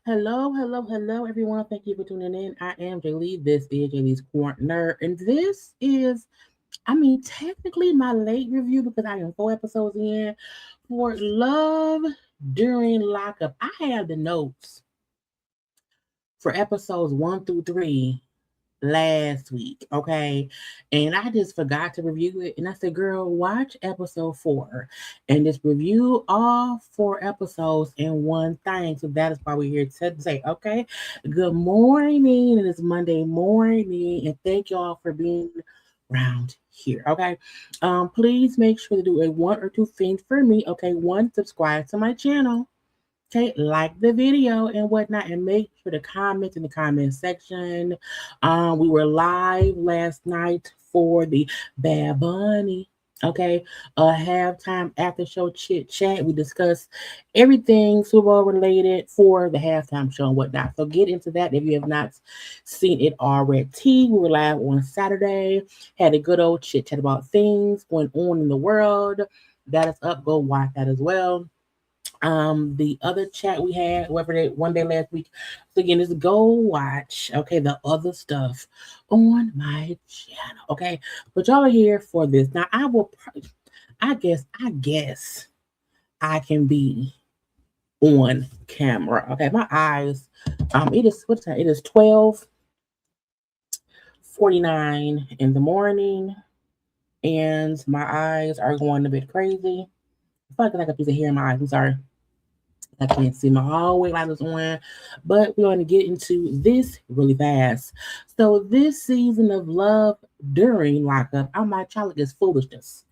Hello, everyone. Thank you for tuning in. I am Jaylee. This is JayLeesCorner, and this is, technically my late review because I am 4 episodes in for Love During Lockup. I have the notes for episodes 1 through 3 last week, okay? And I just forgot to review it. And I said, girl, watch episode 4 and just review all 4 episodes in one thing. So that is why we're here today, okay? Good morning. And it's Monday morning. And thank y'all for being around here, okay? Please make sure to do a 1 or 2 things for me, okay? One, subscribe to my channel. Okay, like the video and whatnot, and make sure to comment in the comment section. We were live last night for the Bad Bunny. Okay, halftime after show chit chat. We discussed everything Super Bowl related for the halftime show and whatnot. So get into that if you have not seen it already. We were live on Saturday. Had a good old chit chat about things going on in the world. That is up. Go watch that as well. The other chat we had, whatever day, one day last week. So again, is go watch, okay, the other stuff on my channel, okay. But y'all are here for this. Now I guess I can be on camera. Okay, my eyes. It is what time? It is 12:49 in the morning, and my eyes are going a bit crazy. I feel like I got a piece of hair in my eyes. I'm sorry. I can't see my hallway light is on, but we're going to get into this really fast. So, this season of Love During Lockup, my child is foolishness.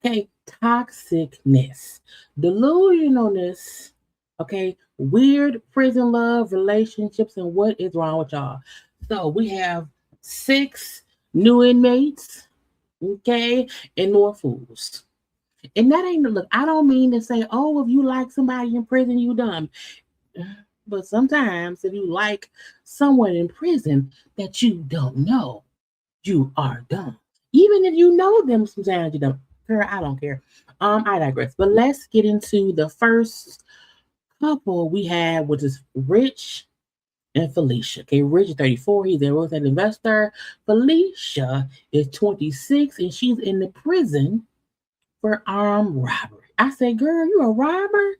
Okay, toxicness, delusionalness. Okay, weird prison love relationships, and what is wrong with y'all? So, we have 6 new inmates, okay, and more fools. And that ain't look, I don't mean to say, oh, if you like somebody in prison, you dumb. But sometimes if you like someone in prison that you don't know, you are dumb. Even if you know them, sometimes you don't. Girl, I don't care. I digress. But let's get into the first couple we had, which is Rich and Felicia. Okay, Rich is 34. He's a real estate investor. Felicia is 26, and she's in the prison for armed robbery. I said, girl, you a robber?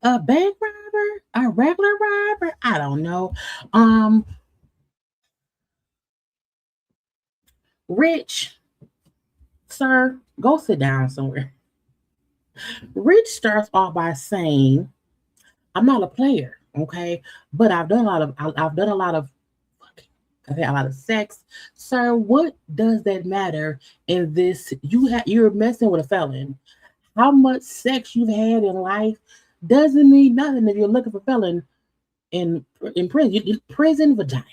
A bank robber? A regular robber? I don't know. Um, Rich, sir, go sit down somewhere. Rich starts off by saying, I'm not a player, okay? But I've done a lot of I've had a lot of sex. Sir, what does that matter in this? You're messing with a felon. How much sex you've had in life doesn't mean nothing if you're looking for felon in prison. Prison vagina.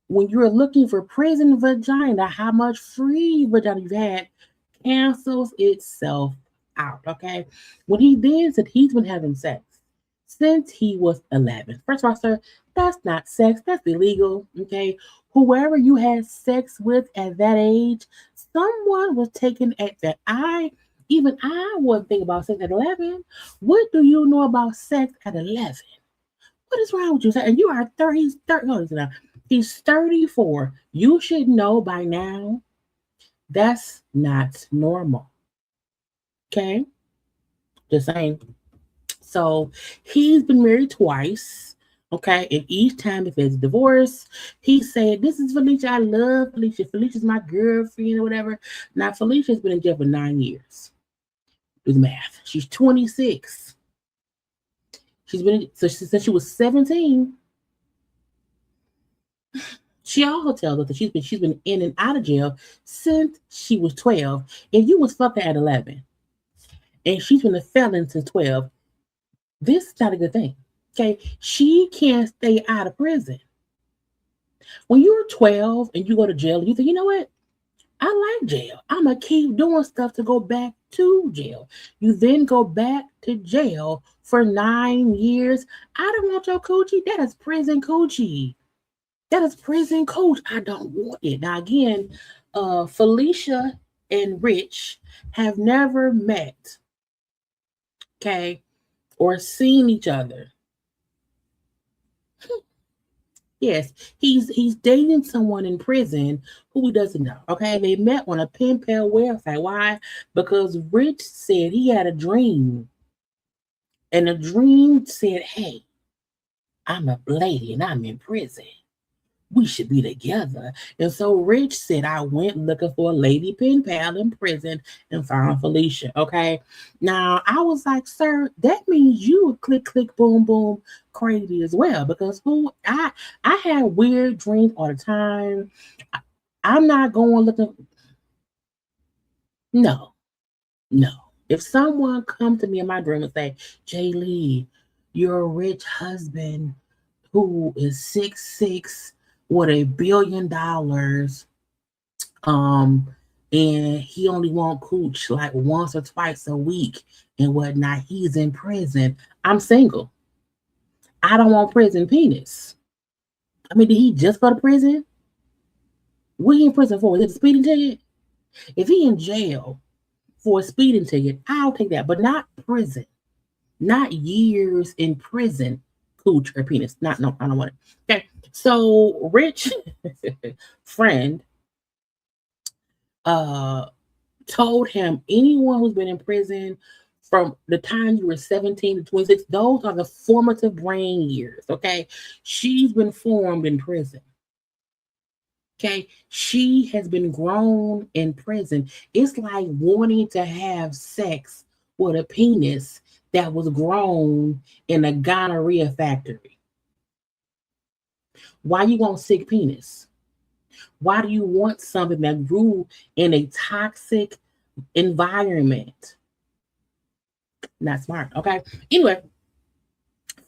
When you're looking for prison vagina, how much free vagina you've had cancels itself out. Okay. When he then said he's been having sex since he was 11. First of all, sir, that's not sex. That's illegal. Okay. Whoever you had sex with at that age, someone was taken at that. Even I wouldn't think about sex at 11. What do you know about sex at 11? What is wrong with you? And you are 30, he's 30, no, he's 34. You should know by now that's not normal. Okay? Just saying. So he's been married twice. Okay, and each time if it's divorce, he said, this is Felicia. I love Felicia. Felicia's my girlfriend or whatever. Now, Felicia's been in jail for 9 years. Do the math. She's 26. Since she was 17. She also tells us that she's been in and out of jail since she was 12. And you was fucking at 11. And she's been a felon since 12. This is not a good thing. Okay. She can't stay out of prison. When you're 12 and you go to jail, you think, you know what? I like jail. I'm going to keep doing stuff to go back to jail. You then go back to jail for 9 years. I don't want your coochie. That is prison coochie. That is prison coach. I don't want it. Now, again, Felicia and Rich have never met, okay, or seen each other. Yes, he's dating someone in prison who he doesn't know. Okay, they met on a pen pal website. Why? Because Rich said he had a dream, and the dream said, "Hey, I'm a lady and I'm in prison. We should be together." And so Rich said, I went looking for a lady pen pal in prison and found Felicia. Okay. Now I was like, sir, that means you would click, click, boom, boom, crazy as well. Because I had weird dreams all the time. I, I'm not going looking. No, no. If someone come to me in my dream and say, Jaylee, you're a rich husband who is 6'6" with $1 billion, um, and he only want cooch like once or twice a week and whatnot. He's in prison. I'm single. I don't want prison penis. I mean, did he just go to prison? What he in prison for? Is it a speeding ticket? If he in jail for a speeding ticket, I'll take that, but not prison. Not years in prison, cooch or penis. Not no, I don't want it. Okay. So rich friend uh told him anyone who's been in prison from the time you were 17 to 26, those are the formative brain years. Okay. She's been formed in prison. Okay. She has been grown in prison. It's like wanting to have sex with a penis that was grown in a gonorrhea factory. Why you want sick penis? Why do you want something that grew in a toxic environment? Not smart. Okay. Anyway,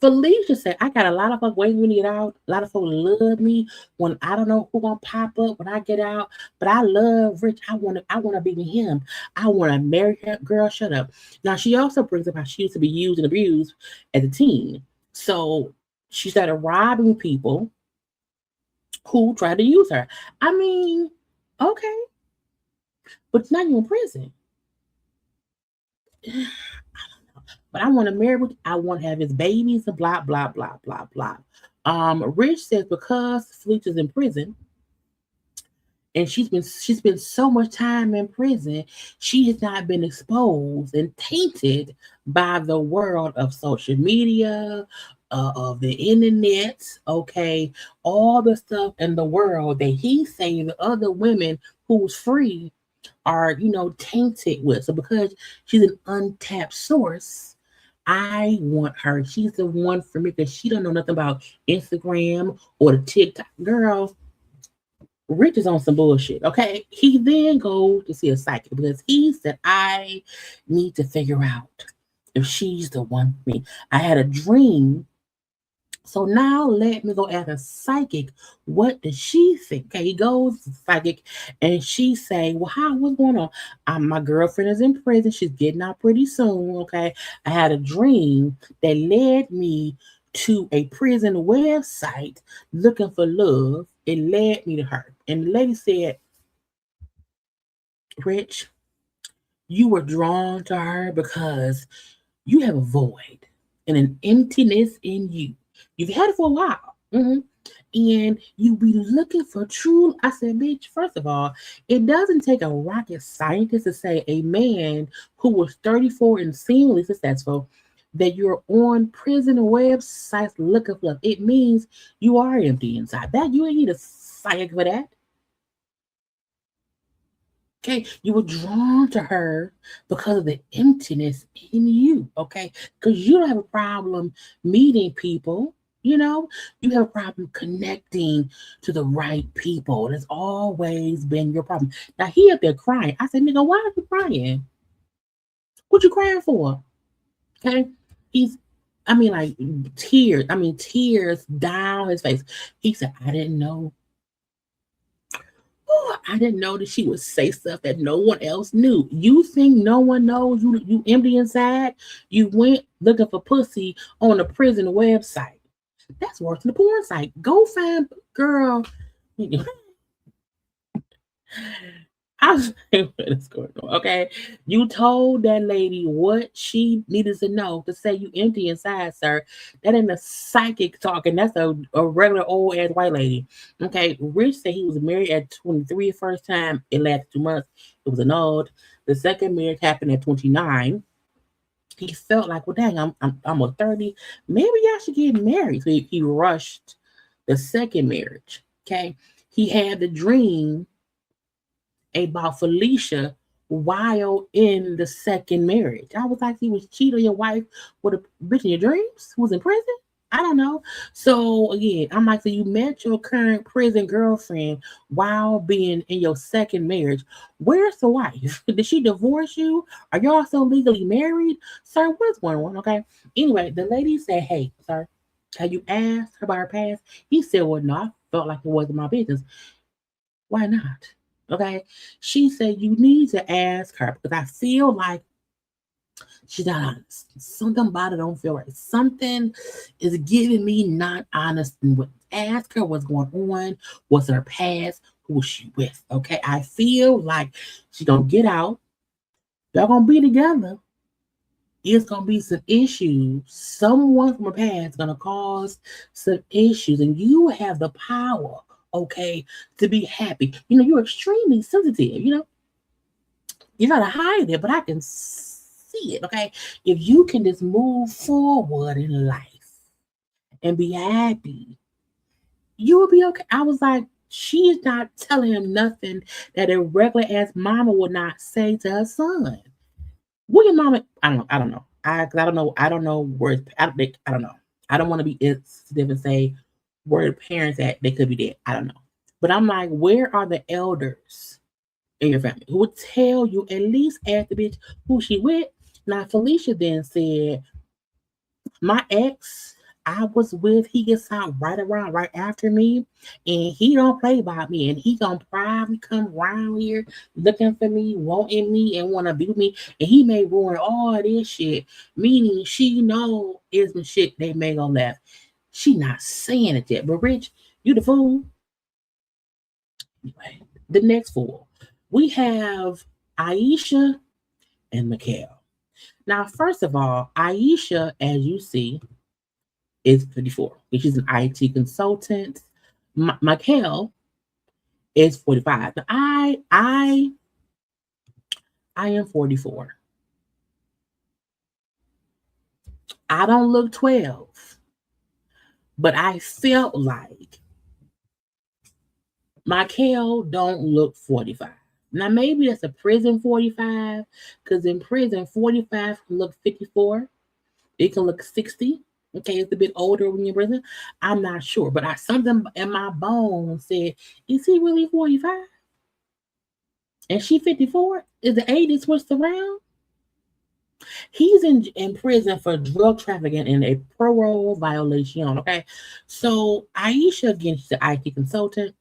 Felicia said, I got a lot of folks waiting for me to get out. A lot of folks love me when I don't know who gonna pop up when I get out. But I love Rich. I wanna be with him. I wanna marry her. Girl, shut up. Now she also brings up how she used to be used and abused as a teen. So she started robbing people who tried to use her. I mean, okay, but now you're in prison. But I want to marry with, I want to have his babies and blah blah blah blah blah. Rich says because Felicia's in prison and she's been so much time in prison, she has not been exposed and tainted by the world of social media, of the internet, okay, all the stuff in the world that he's saying the other women who's free are, tainted with. So because she's an untapped source, I want her. She's the one for me because she don't know nothing about Instagram or the TikTok. Girl, Rich is on some bullshit. Okay. He then goes to see a psychic because he said, I need to figure out if she's the one for me. I had a dream, so now let me go ask a psychic. What does she think? Okay, he goes to the psychic, and she say, "Well, what's going on? My girlfriend is in prison. She's getting out pretty soon. Okay, I had a dream that led me to a prison website looking for love. It led me to her." And the lady said, "Rich, you were drawn to her because you have a void and an emptiness in you. You've had it for a while. And you be looking for true." I said, bitch, first of all, it doesn't take a rocket scientist to say a man who was 34 and seemingly successful that you're on prison websites looking for love. It means you are empty inside. That you ain't need a psychic for that. Okay, you were drawn to her because of the emptiness in you. Okay, because you don't have a problem meeting people. You have a problem connecting to the right people. That's always been your problem. Now he up there crying. I said, nigga, why are you crying? What you crying for? Okay, he's. I mean, like tears. I mean, tears down his face. He said, I didn't know. Oh, I didn't know that she would say stuff that no one else knew. You think no one knows you empty inside? You went looking for pussy on a prison website. That's worse than the porn site. Go find girl. I was like, what is going on? Okay. You told that lady what she needed to know to say you empty inside, sir. That ain't a psychic talking. That's a regular old ass white lady. Okay. Rich said he was married at 23 the first time. It lasted 2 months. It was annulled. The second marriage happened at 29. He felt like, well, dang, I'm almost 30. Maybe I should get married. So he rushed the second marriage. Okay. He had the dream about Felicia while in the second marriage. I was like, he was cheating on your wife with a bitch in your dreams who was in prison? I don't know. So again, I'm like, so you met your current prison girlfriend while being in your second marriage. Where's the wife? Did she divorce you? Are y'all still legally married? Sir, what's going on? Okay. Anyway, the lady said, hey, sir, have you asked her about her past? He said, well, no, I felt like it wasn't my business. Why not? Okay. She said, you need to ask her because I feel like she's not honest. Something about it don't feel right. Something is giving me not honest. And ask her what's going on, what's her past, who was she with. Okay. I feel like she's gonna get out. Y'all gonna be together. It's gonna be some issues. Someone from her past gonna cause some issues, and you have the power, okay, to be happy. You're extremely sensitive. You gotta hide it, but I can see it, okay? If you can just move forward in life and be happy, you will be okay. I was like, she's not telling him nothing that a regular ass mama would not say to her son. What your mama? I don't know. I don't know. I don't know where. I don't know. I don't want to be insensitive and say where the parents at. They could be dead. I don't know. But I'm like, where are the elders in your family who would tell you at least ask the bitch who she with? Now Felicia then said, my ex I was with, he gets out right around right after me, and he don't play by me, and he gonna probably come around here looking for me, wanting me, and wanna be with me, and he may ruin all this shit. Meaning she know is some shit they may go left. She not saying it yet, but Rich, you the fool. Anyway, the next fool. We have Aisha and Mikhail. Now, first of all, Aisha, as you see, is 54. She's an IT consultant. Mikhail is 45. Now, I am 44. I don't look 12, but I felt like Mikhail don't look 45. Now maybe that's a prison 45, because in prison 45 can look 54. It can look 60. Okay, it's a bit older when you're in prison. I'm not sure, but something in my bones said, is he really 45? And she 54? Is the 80 switched around? He's in prison for drug trafficking and a parole violation. Okay, so Aisha, again, she's an IT consultant.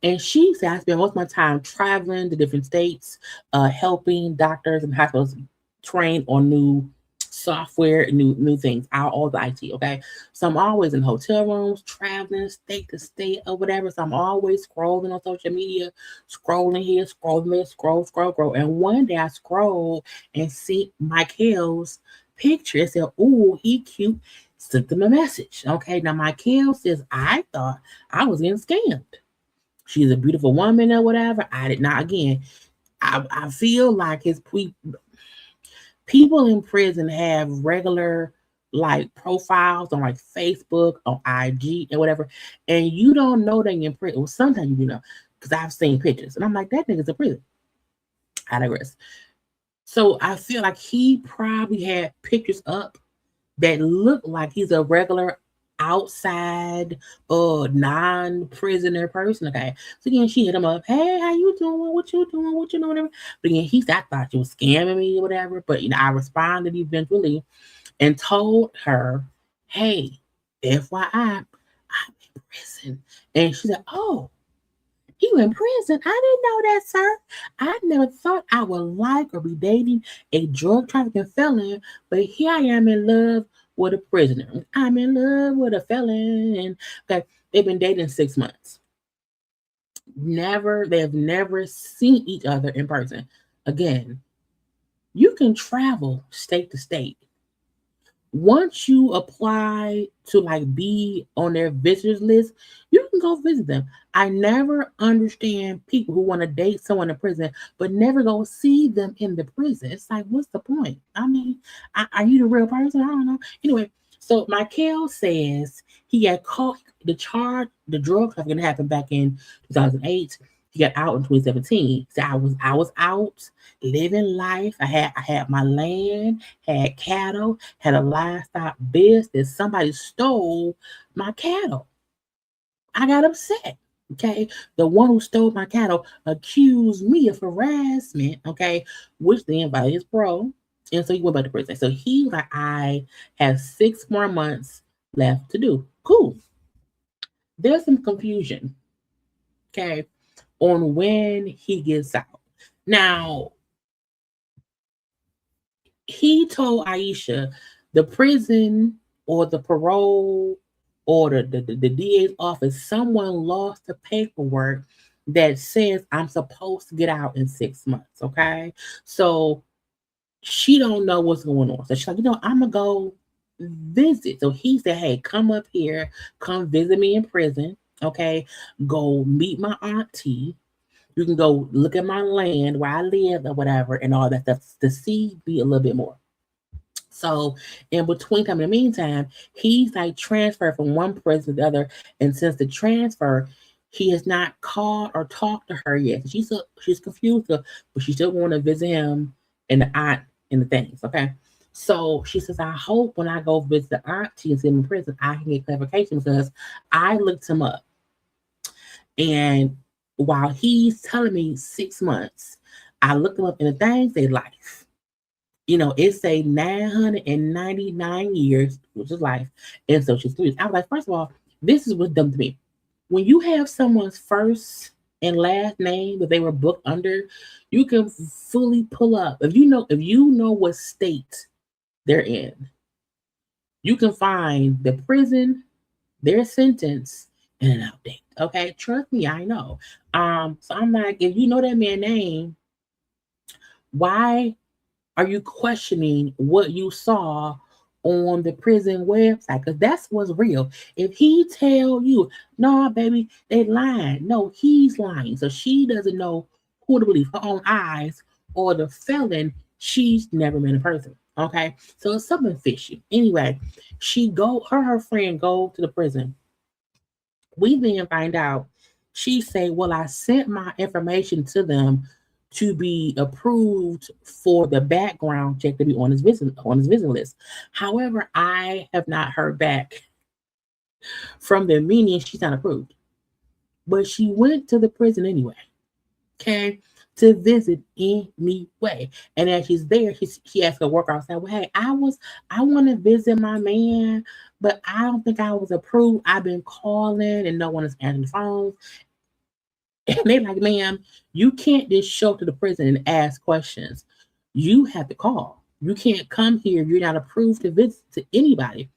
And she said, I spend most of my time traveling to different states, helping doctors and hospitals train on new software, new things, all the IT. Okay, so I'm always in hotel rooms, traveling state to state or whatever. So I'm always scrolling on social media, scrolling here, scrolling there, scroll. And one day I scroll and see Michael's picture. It said, "Ooh, he cute." Sent them a message. Okay, now Michael says, I thought I was getting scammed. She's a beautiful woman or whatever. I did not. Again, I feel like people in prison have regular like profiles on like Facebook, on IG, and whatever, and you don't know they in prison. Well, sometimes you know, because I've seen pictures, and I'm like, that nigga's in prison. I digress. So I feel like he probably had pictures up that look like he's a regular outside non-prisoner person. Okay. So again, she hit him up, hey, how you doing? What you doing? What you doing? Whatever. But again, I thought you was scamming me or whatever. But I responded eventually and told her, hey, FYI, I'm in prison. And she said, oh, you in prison? I didn't know that, sir. I never thought I would like or be dating a drug trafficking felon, but here I am in love with a prisoner. I'm in love with a felon. And okay, they've been dating 6 months. They have never seen each other in person. Again, you can travel state to state. Once you apply to like be on their visitors list, you can go visit them. I never understand people who want to date someone in prison but never go see them in the prison. It's like, what's the point? I mean, are you the real person? I don't know. Anyway, so Michael says he had caught the drug trafficking happened back in 2008. He got out in 2017. So I was out living life. I had my land, had cattle, had a livestock business. Somebody stole my cattle. I got upset. Okay. The one who stole my cattle accused me of harassment. Okay. Which then invited his bro. And so he went back to prison. So he like, I have 6 more months left to do. Cool. There's some confusion. Okay. On when he gets out. Now, he told Aisha the prison or the parole or the DA's office, someone lost the paperwork that says I'm supposed to get out in 6 months. Okay. So she don't know what's going on. So she's like, I'm gonna go visit. So he said, hey, come up here, come visit me in prison. Okay. Go meet my auntie. You can go look at my land where I live or whatever and all that stuff to see me a little bit more. So in between time, in the meantime, he's like transferred from one prison to the other. And since the transfer, he has not called or talked to her yet. She's confused, but she still want to visit him and the aunt and the things. Okay. So she says, I hope when I go visit the auntie and see him in prison, I can get clarification because I looked him up. And while he's telling me 6 months, I looked him up in the things they life. It's a 999 years, which is life, and Social Security. I was like, first of all, this is what's dumb to me. When you have someone's first and last name that they were booked under, you can fully pull up. If you know what state they're in, you can find the prison, their sentence, and an outdate. Okay, trust me, I know. So I'm like, if you know that man's name, why are you questioning what you saw on the prison website? Because that's what's real. If he tell you, no, baby, they lying. No, he's lying. So she doesn't know who to believe, her own eyes or the felon she's never been in person. Okay, so it's something fishy. Anyway, her friend go to the prison. We then find out she say, well, I sent my information to them to be approved for the background check to be on his visit list. However, I have not heard back from them, meaning she's not approved. But she went to the prison anyway, okay, to visit anyway. And as she's there, she asked her worker outside, well, hey, I want to visit my man, but I don't think I was approved. I've been calling and no one is answering the phone. And they like, ma'am, you can't just show up to the prison and ask questions. You have to call. You can't come here if you're not approved to visit to anybody.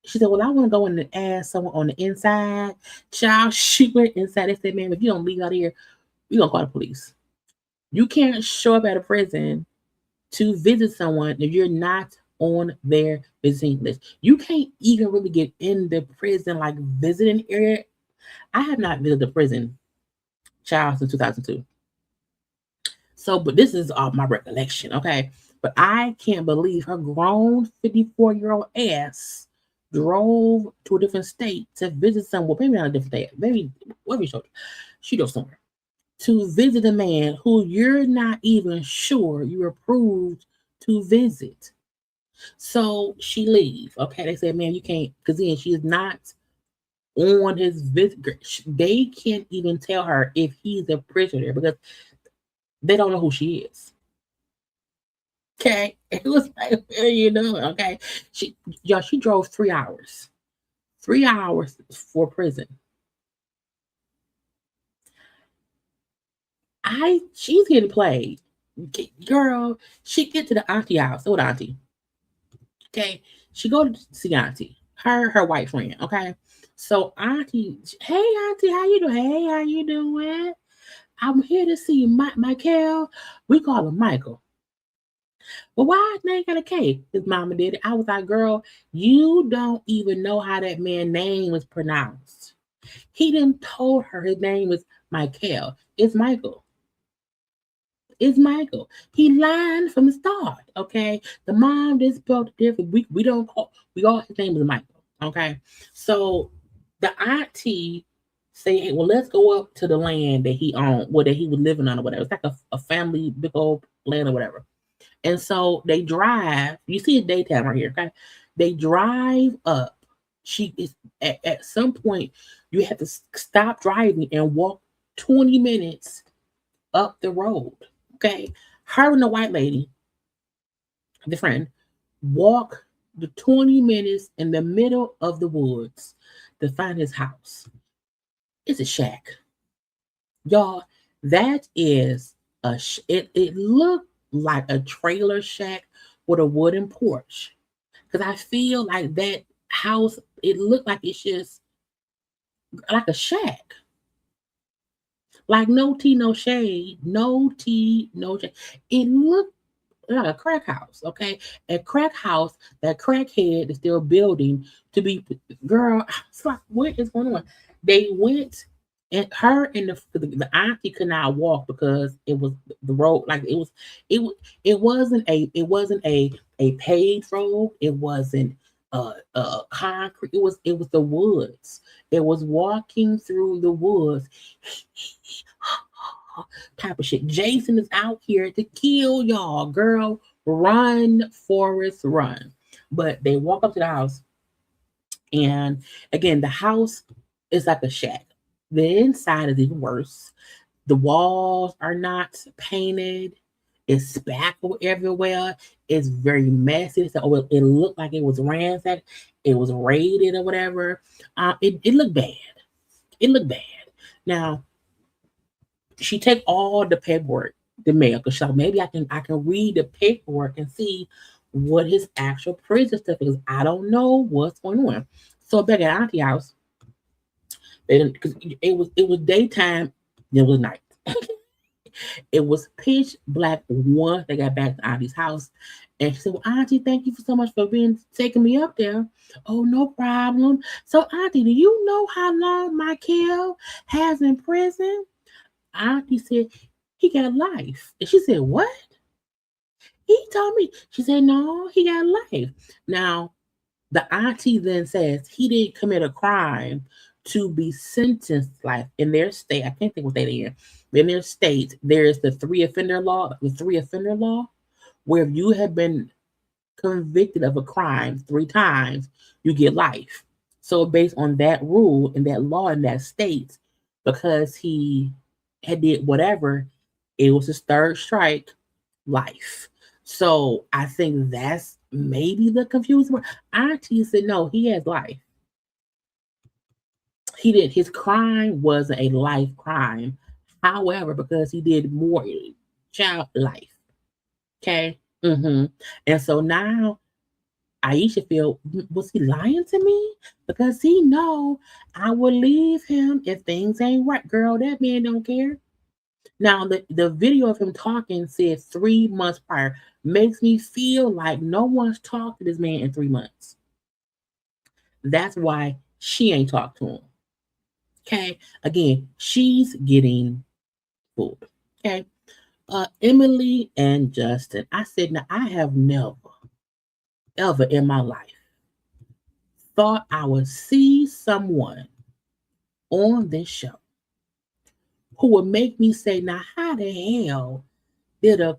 She said, well, I want to go in and ask someone on the inside. Child, she went inside. They said, ma'am, if you don't leave out here, we're going to call the police. You can't show up at a prison to visit someone if you're not on their visiting list. You can't even really get in the prison, like visiting area. I have not visited the prison, child, since 2002. So, but this is all my recollection, okay? But I can't believe her grown 54-year-old ass drove to a different state to visit someone, maybe not a different state, maybe wherever she drove somewhere to visit a man who you're not even sure you're approved to visit. So she leave. Okay, they said, man, you can't, because then she's not on his visit. They can't even tell her if he's a prisoner because they don't know who she is. Okay, it was like, what are you doing? Okay, she drove 3 hours for prison. She's getting played, girl. She get to the auntie house, old auntie. Okay, she go to see auntie, her white friend. Okay, So Auntie, hey Auntie, how you doing? Hey, how you doing? I'm here to see Michael. We call him Michael. But why his name got a K? His mama did it. I was like, girl, you don't even know how that man's name was pronounced. He didn't told her his name was Michael. It's Michael. It's Michael. He lied from the start. Okay. The mom just spelled it different. We don't call we all his name is Michael. Okay. So the auntie say, hey, well, let's go up to the land that he owned, well, that he was living on or whatever. It's like a family big old land or whatever. And so they drive. You see a daytime right here, okay? They drive up. She is at some point you have to stop driving and walk 20 minutes up the road. Okay. Her and the white lady, the friend, walk the 20 minutes in the middle of the woods to find his house. It's a shack. Y'all, that is it looked like a trailer shack with a wooden porch. Because I feel like that house, it looked like it's just like a shack. Like no tea, no shade. No tea, no shade. It looked like a crack house, okay? A crack house that crackhead is still building to be, girl, it's like, what is going on? They went, and her and the auntie could not walk because it was the road, like it was it wasn't a paved road. It wasn't concrete. It was the woods. It was walking through the woods type of shit. Jason is out here to kill y'all, girl. Run, Forrest, run. But they walk up to the house, and again, the house is like a shack. The inside is even worse. The walls are not painted. It's spackled everywhere. It's very messy. So it looked like it was ransacked. It was raided or whatever. It looked bad. It looked bad. Now she take all the paperwork, the mail, because like, maybe I can read the paperwork and see what his actual prison stuff is. I don't know what's going on. So back at Auntie house, they didn't because it was daytime, it was night. It was pitch black once they got back to Auntie's house. And she said, well, Auntie, thank you so much for being taking me up there. Oh, no problem. So, Auntie, do you know how long Michael has in prison? Auntie said, he got life. And she said, what? He told me. She said, no, he got life. Now, the auntie then says he didn't commit a crime to be sentenced life in their state. I can't think what they in. In their state, there is the three offender law, where if you have been convicted of a crime 3 times, you get life. So based on that rule and that law in that state, because he had did whatever, it was his third strike, life. So I think that's maybe the confusing part. Auntie said no, he has life. He did his crime wasn't a life crime. However, because he did more child life. Okay. And so now Aisha feel, was he lying to me? Because he know I will leave him if things ain't right. Girl, that man don't care. Now the video of him talking said 3 months prior. Makes me feel like no one's talked to this man in 3 months. That's why she ain't talked to him. Okay. Again, she's getting fooled. Okay. Emily and Justin. I said, now I have never, ever in my life thought I would see someone on this show who would make me say, now how the hell did a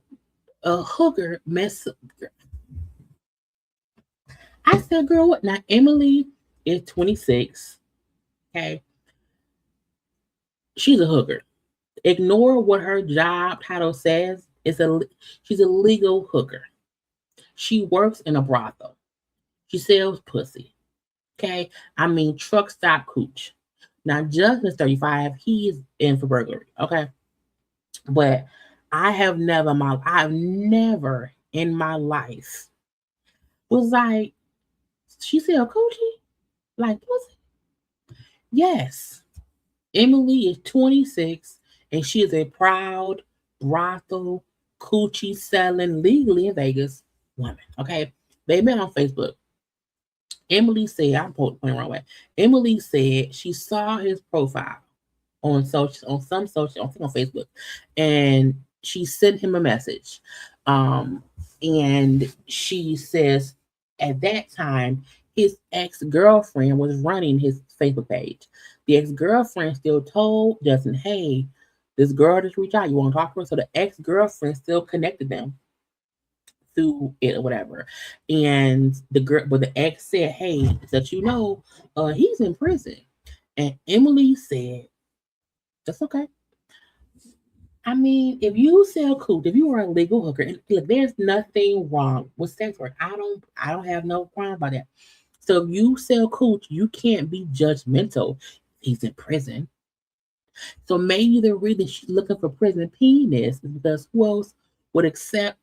hooker mess up? I said, girl, what? Now Emily is 26. Okay. She's a hooker. Ignore what her job title says. She's a legal hooker. She works in a brothel. She sells pussy. Okay. I mean truck stop cooch. Now Justin's 35. He's in for burglary. Okay. But I've never in my life was like, she sell coochie? Like pussy? Yes, Emily is 26 and she is a proud brothel coochie selling legally in Vegas woman. Okay. They met on Facebook. Emily said, I'm putting the wrong way. Emily said she saw his profile on social, on some social, I think on Facebook, and she sent him a message. Um, and she says at that time his ex girlfriend was running his Facebook page. The ex girlfriend still told Justin, "Hey, this girl just reached out. You want to talk to her?" So the ex girlfriend still connected them through it or whatever. And the girl, but the ex said, "Hey, that he's in prison." And Emily said, "That's okay. I mean, if you sell cooch, if you are a legal hooker, and look, there's nothing wrong with sex work. I don't have no problem about that. So if you sell cooch, you can't be judgmental. He's in prison. So maybe the reason she's looking for prison penis is because who else would accept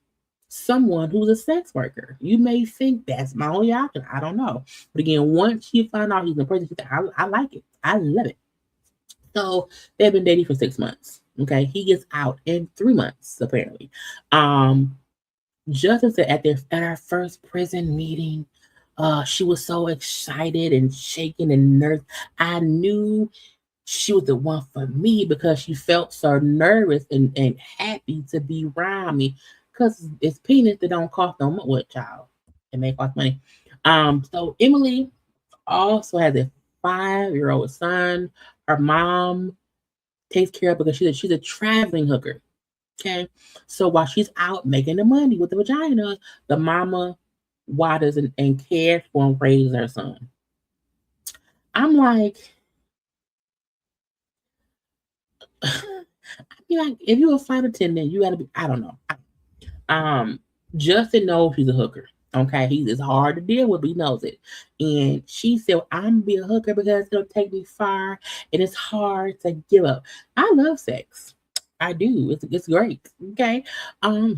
someone who's a sex worker? You may think that's my only option. I don't know. But again, once you find out he's in prison, she said, I like it. I love it. So they've been dating for 6 months. Okay, he gets out in 3 months apparently. Um, Justin said at our first prison meeting, she was so excited and shaking and nervous. I knew she was the one for me because she felt so nervous and happy to be around me. Because it's penis that don't cost no money. What child? It may cost money. So Emily also has a 5-year-old son. Her mom takes care of because she's a traveling hooker. Okay. So while she's out making the money with the vagina, the mama waters and cares for and raises her son. I'm like, I mean, like, if you're a flight attendant, you gotta be, I don't know. Um, Justin knows he's a hooker. Okay, it's hard to deal with, but he knows it. And she said, "I'm gonna be a hooker because it'll take me far, and it's hard to give up." I love sex. I do. It's great. Okay. Um,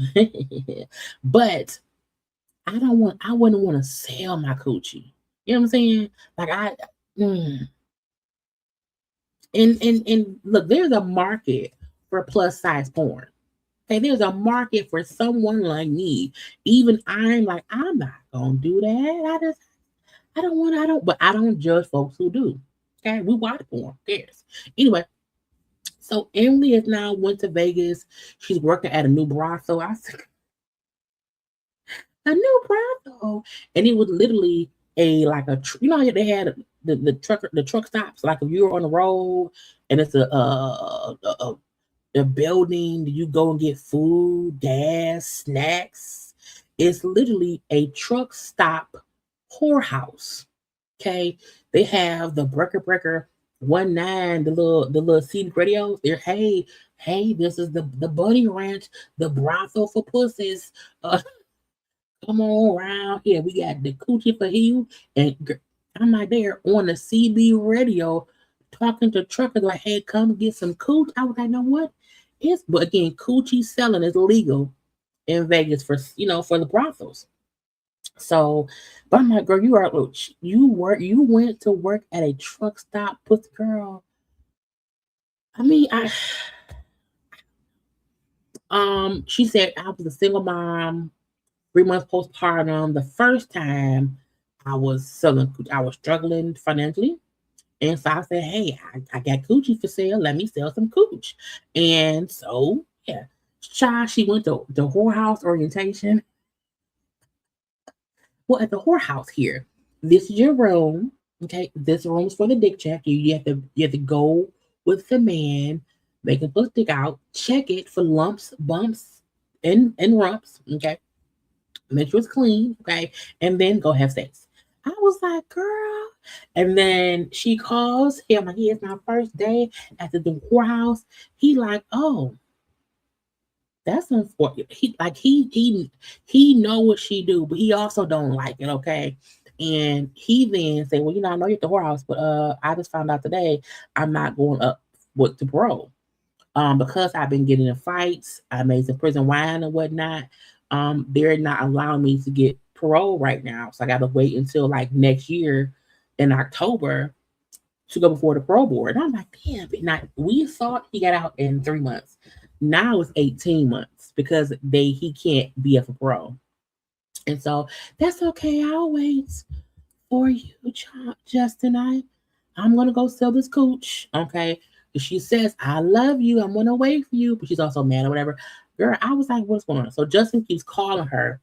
but I wouldn't want to sell my coochie. You know what I'm saying? Like mm. And look, there's a market for plus size porn. Okay, there's a market for someone like me. Even I'm like, I'm not gonna do that. I don't want, but I don't judge folks who do. Okay, we watch porn. Who cares? Anyway, so Emily has now went to Vegas. She's working at a new brothel. I said, a new brothel, and it was literally you know how they had the truck stops, like if you're on the road and it's a building, you go and get food, gas, snacks. It's literally a truck stop whorehouse. Okay, they have the breaker 19, the little CD radios. They're hey, this is the Bunny Ranch, the brothel for pussies. Come on around here. We got the coochie for you. And I'm like there on the CB radio talking to truckers like, hey, come get some cooch. I was like, know what? But again, coochie selling is legal in Vegas for the brothels. So, but I'm like, girl, you went to work at a truck stop, pussy girl. I mean, she said I was a single mom, 3 months postpartum. The first time I was struggling financially. And so I said, hey, I got coochie for sale. Let me sell some cooch. And so, yeah. She went to the whorehouse orientation. Well, at the whorehouse here, this is your room. Okay. This room is for the dick check. You have to go with the man, make him put dick out, check it for lumps, bumps, and rumps. Okay. Make sure it's clean, okay, and then go have sex. I was like, girl. And then she calls him, like, it's my first day at the whorehouse. He like, oh, that's unfortunate. He know what she do, but he also don't like it, okay. And he then said, well, I know you're at the whorehouse, but I just found out today I'm not going up with the bro. Because I've been getting in fights, I made some prison wine and whatnot. They're not allowing me to get parole right now, so I got to wait until like next year in October to go before the parole board. And I'm like, damn, now we thought he got out in 3 months. Now it's 18 months because he can't be up for parole. And so that's okay. I'll wait for you, Justin. I'm gonna go sell this cooch. Okay. She says, I love you. I'm gonna wait for you. But she's also mad or whatever. Girl, I was like, what's going on? So Justin keeps calling her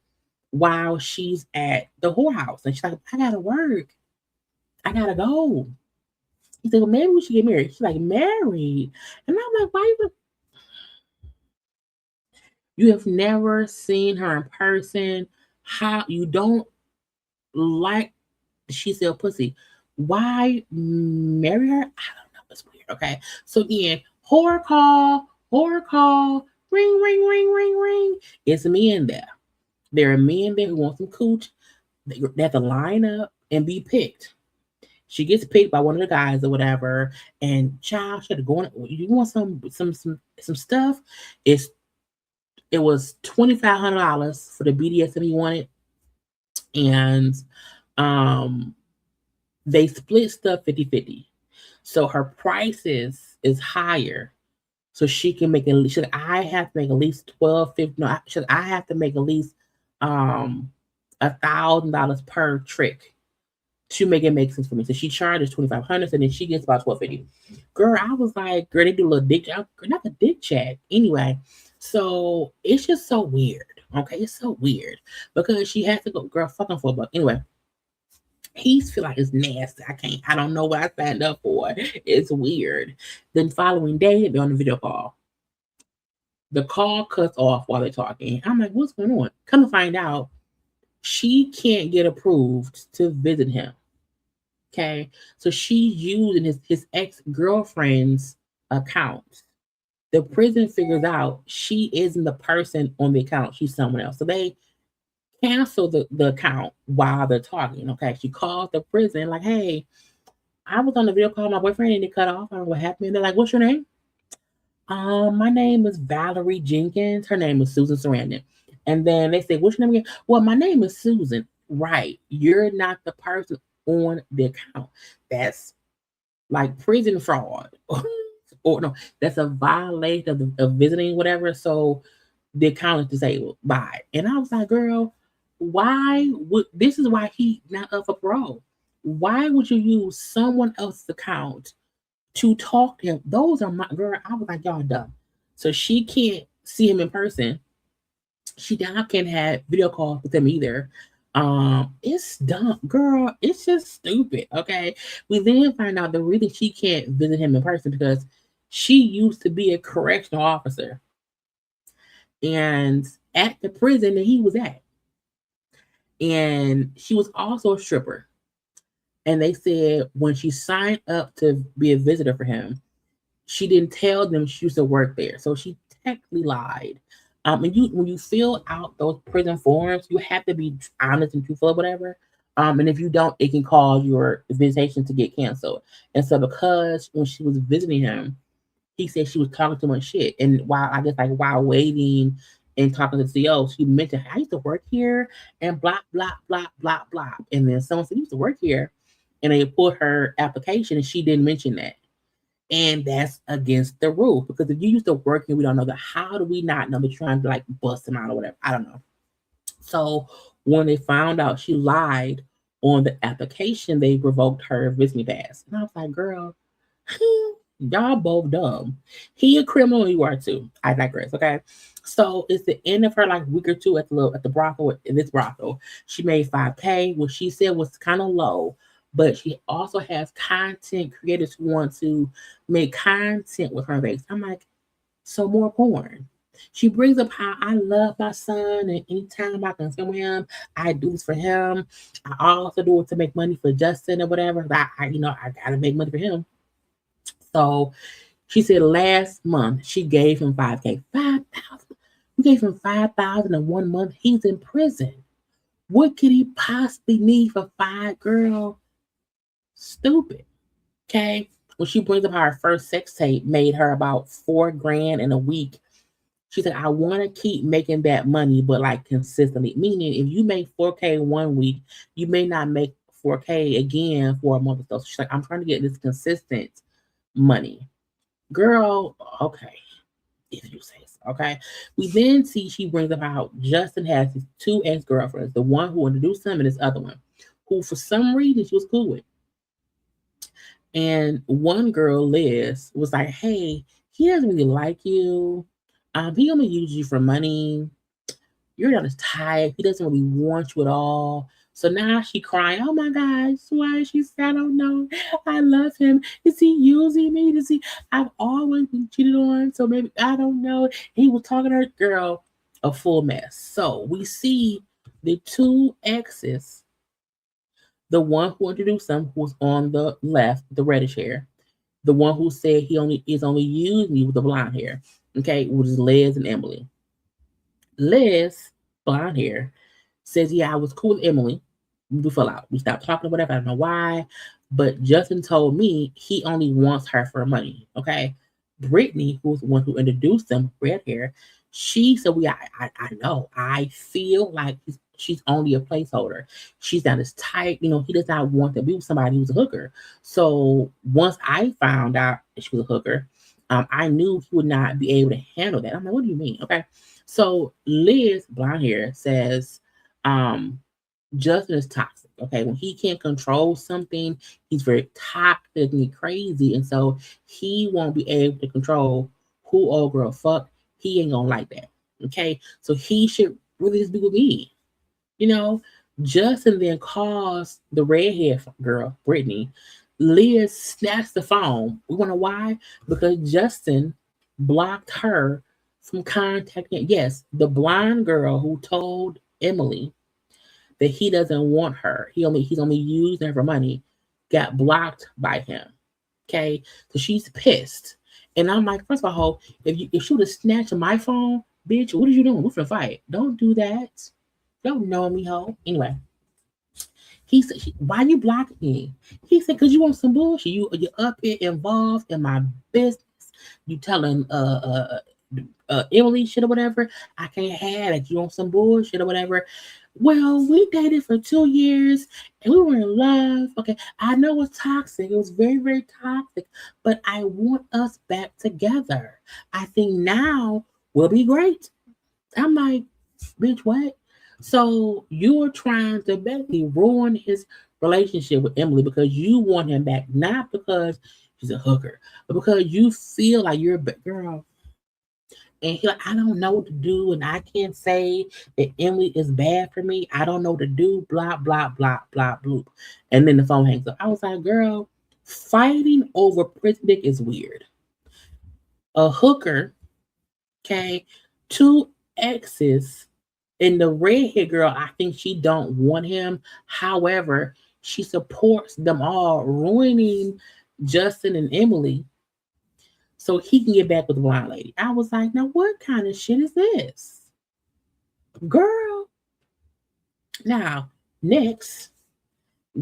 while she's at the whorehouse. And she's like, I gotta work. I gotta go. He said, well, maybe we should get married. She's like, married. And I'm like, why you have never seen her in person? How you don't like she sell pussy? Why marry her? I don't know. It's weird. Okay. So again, horror call, ring, ring, ring, ring, ring. It's men there. There are men there who want some cooch. They have to line up and be picked. She gets picked by one of the guys or whatever, and child should go on. You want some stuff? It was $2,500 for the BDSM he wanted, and um they split stuff 50-50. So her prices is higher. So she can make at least, should I have to make at least 12, 15? No, should I have to make at least um $1,000 per trick to make it make sense for me? So she charges 2,500, and then she gets about 1250. Girl, I was like, girl, they do a little dick, not the dick chat. Anyway, so it's just so weird. Okay, it's so weird because she has to go, girl, fucking for a buck. Anyway, he feel like it's nasty. I don't know what I signed up for. It's weird. Then following day, they're on the video call. The call cuts off while they're talking. I'm like, what's going on? Come to find out, she can't get approved to visit him. Okay. So she's using his ex-girlfriend's account. The prison figures out she isn't the person on the account. She's someone else. So they cancel the account while they're talking. Okay. She calls the prison like, hey, I was on the video call with my boyfriend and it cut off. I don't know what happened. They're like, what's your name? My name is Valerie Jenkins. Her name is Susan Sarandon. And then they say, what's your name again? Well, my name is Susan. Right. You're not the person on the account. That's like prison fraud. Or no, that's a violation of visiting, whatever. So the account is disabled. Bye. And I was like, girl, why would this is why he not up for parole? Why would you use someone else's account to talk to him? Those are my girl. I was like, y'all dumb. So she can't see him in person. She now can't have video calls with him either. It's dumb, girl. It's just stupid. Okay. We then find out the reason she can't visit him in person because she used to be a correctional officer and at the prison that he was at. And she was also a stripper. And they said when she signed up to be a visitor for him, she didn't tell them she used to work there. So she technically lied. And when you fill out those prison forms, you have to be honest and truthful or whatever. And if you don't, it can cause your visitation to get canceled. And so because when she was visiting him, he said she was talking too much shit. And while waiting and talking to the CEO, she mentioned I used to work here and blah blah blah blah blah. And then someone said you used to work here, and they put her application, and she didn't mention that. And that's against the rule because if you used to work and we don't know that, how do we not know they're trying to like bust them out or whatever? I don't know. So when they found out she lied on the application, they revoked her visiting pass. And I was like, girl, y'all both dumb. He a criminal, you are too. I digress. Okay. So it's the end of her like week or two at the brothel. In this brothel, she made 5K, which she said was kind of low, but she also has content creators who want to make content with her base. I'm like, so more porn. She brings up how I love my son, and anytime I can film him, I do this for him. I also do it to make money for Justin or whatever. I gotta make money for him. So she said last month she gave him 5K. 5,000. You gave him 5,000 in 1 month. He's in prison. What could he possibly need for five, girl? Stupid. Okay. When she brings up how her first sex tape made her about $4,000 in a week, she said, I want to keep making that money, but like consistently. Meaning if you make 4K 1 week, you may not make 4K again for a month or so. She's like, I'm trying to get this consistent money. Girl, okay, if you say so. Okay. We then see she brings up how Justin has his two ex-girlfriends, the one who introduced him and this other one, who for some reason she was cool with. And one girl, Liz, was like, hey, he doesn't really like you. He only uses you for money. You're not his type. He doesn't really want you at all. So now she crying, oh my God, why she said, I don't know. I love him. Is he using me? Does he? I've always been cheated on. So maybe, I don't know. He was talking to her girl, a full mess. So we see the two exes, the one who introduced him, who's on the left, the reddish hair, the one who said he only used me with the blonde hair. Okay, which is Liz and Emily. Liz, blonde hair, says, yeah, I was cool with Emily. We fell out. We stopped talking or whatever. I don't know why. But Justin told me he only wants her for money. Okay. Brittany, who's the one who introduced them, red hair, she said, I know. I feel like she's only a placeholder. She's not as tight. He does not want to be with somebody who's a hooker. So once I found out she was a hooker, I knew he would not be able to handle that. I'm like, what do you mean? Okay. So Liz, blonde hair, says, Justin is toxic. Okay, when he can't control something, he's very toxic and crazy, and so he won't be able to control who old girl fuck. He ain't gonna like that. Okay, so he should really just be with me. You know, Justin then calls the redhead girl, Brittany. Liz snaps the phone. We wanna know why? Because Justin blocked her from contacting, yes, the blonde girl who told Emily that he doesn't want her. He's only using her for money. Got blocked by him. Okay, so she's pissed, and I'm like, first of all, if she would have snatched my phone, bitch, what are you doing? We're finna fight. Don't do that. Don't know me, ho. Anyway, he said, why you blocking me? He said, cause you want some bullshit. You're up here involved in my business. You telling Emily shit or whatever. I can't have it. You want some bullshit or whatever. Well, we dated for 2 years and we were in love. Okay, I know it's toxic. It was very, very toxic, but I want us back together. I think now will be great. I'm like, bitch, what? So you're trying to basically ruin his relationship with Emily because you want him back, not because she's a hooker, but because you feel like you're a girl. And he like, I don't know what to do, and I can't say that Emily is bad for me. I don't know what to do, blah, blah, blah, blah, bloop. And then the phone hangs up. I was like, girl, fighting over prison dick is weird. A hooker, okay, two exes, and the redhead girl, I think she don't want him. However, she supports them all, ruining Justin and Emily so he can get back with the blind lady. I was like, now what kind of shit is this? Girl. Now, next,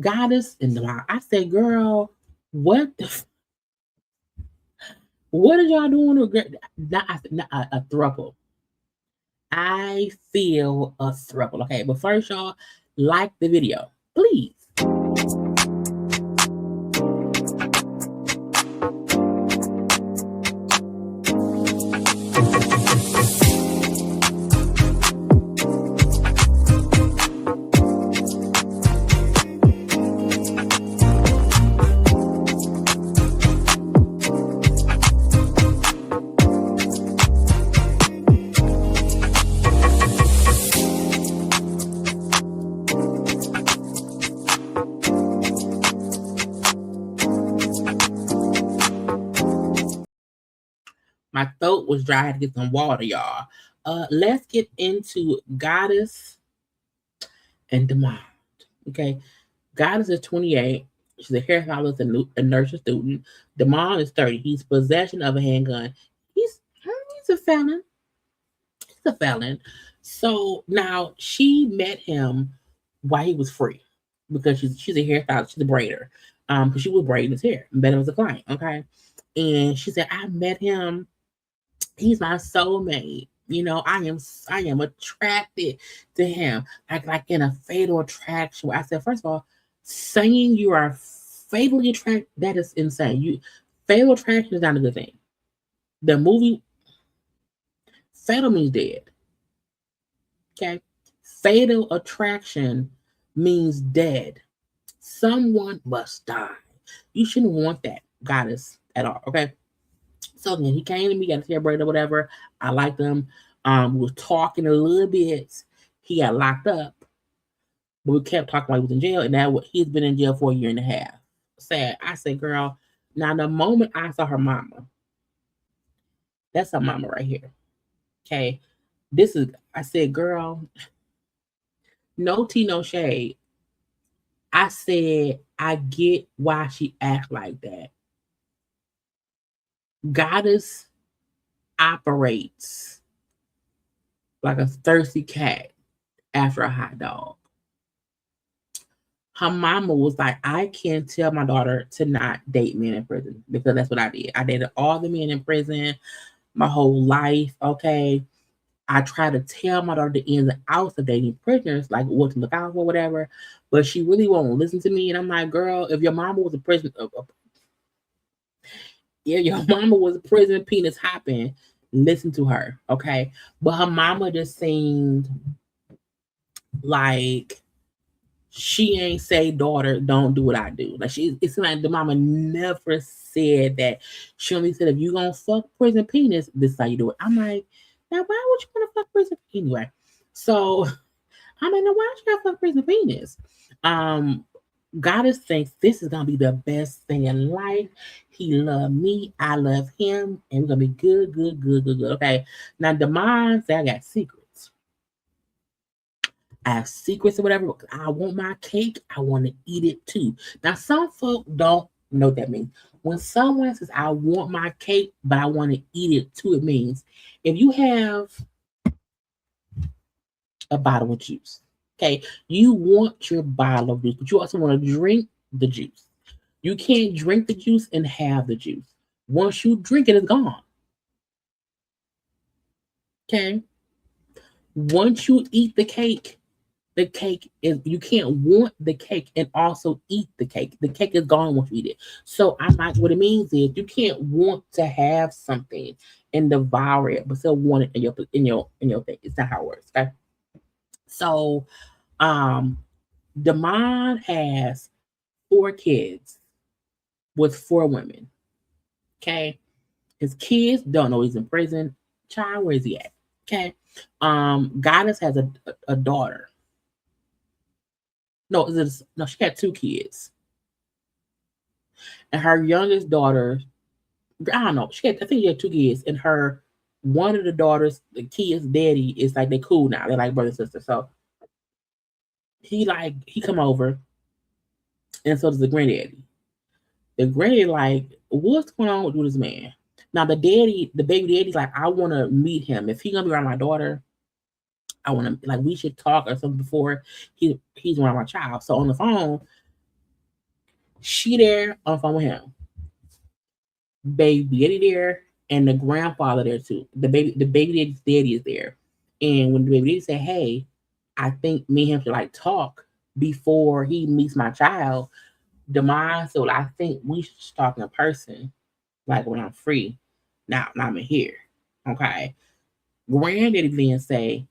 Goddess and the I said, girl, what the what are y'all doing? A throuple. I feel a throuple. Okay, but first, y'all, like the video. Please. My throat was dry. I had to get some water, y'all. Let's get into Goddess and Demand. Okay, Goddess is 28. She's a hairstylist and a nursing student. Demand is 30. He's possession of a handgun. He's a felon. He's a felon. So now she met him while he was free because she's a hairstylist. She's a braider. Because she was braiding his hair. Met him as a client. Okay, and she said I met him. He's my soulmate. I am attracted to him, like in a fatal attraction. I said, first of all, Saying you are fatally attracted, that is insane. Fatal attraction is not a good thing. The movie fatal means dead. Okay. Fatal attraction means dead. Someone must die. You shouldn't want that, goddess, at all. Okay. So then he came to me, got a celebrate or whatever. I liked him. We was talking a little bit. He got locked up, but we kept talking while he was in jail, and now he's been in jail for a year and a half. Sad. I said, girl, now the moment I saw her mama, that's her mama right here. Okay. I said, girl, no tea, no shade. I said, I get why she act like that. Goddess operates like a thirsty cat after a hot dog. Her mama was like, I can't tell my daughter to not date men in prison because that's what I did. I dated all the men in prison my whole life. Okay. I try to tell my daughter the ins and outs of dating prisoners, like what to look out for, whatever. But she really won't listen to me. And I'm like, girl, if your mama was a prison, your mama was a prison penis hopping, listen to her. Okay. But her mama just seemed like she ain't say, daughter, don't do what I do. Like it's like the mama never said that. She only said, if you gonna fuck prison penis, this is how you do it. I'm like, now why would you want to fuck prison anyway? So I'm like, now why should I fuck prison penis? Goddess thinks this is gonna be the best thing in life. He love me, I love him, and we're gonna be good, good, good, good, good. Okay. Now Demond said I got secrets. I have secrets or whatever. I want my cake. I want to eat it too. Now, some folk don't know what that means. When someone says, I want my cake, but I want to eat it too, it means if you have a bottle of juice, okay, you want your bottle of juice, but you also want to drink the juice. You can't drink the juice and have the juice. Once you drink it, it's gone. Okay. Once you eat the cake is, you can't want the cake and also eat the cake. The cake is gone once you eat it. So I'm like, what it means is you can't want to have something and devour it, but still want it in your thing. It's not how it works. Okay. So Demond has 4 kids with 4 women. Okay. His kids don't know he's in prison. Child, where is he at? Okay. Goddess has a daughter. No, she had 2 kids. And her youngest daughter, I don't know, I think she had 2 kids. And one of the daughters, the kids' daddy is like, they cool now. They're like brother and sister. So he come over, and so does the granddaddy. The granddaddy like, what's going on with this man? Now the baby daddy's like, I want to meet him. If he gonna be around my daughter, I want to, like, we should talk or something before he's around my child. So on the phone, she there on the phone with him. Baby daddy there, and the grandfather there too. The baby daddy is there. And when the baby daddy said, hey, I think me and him should like talk before he meets my child, Demond said, well, I think we should talk in person, like when I'm free. Now I'm in here. Okay. Granddaddy then say,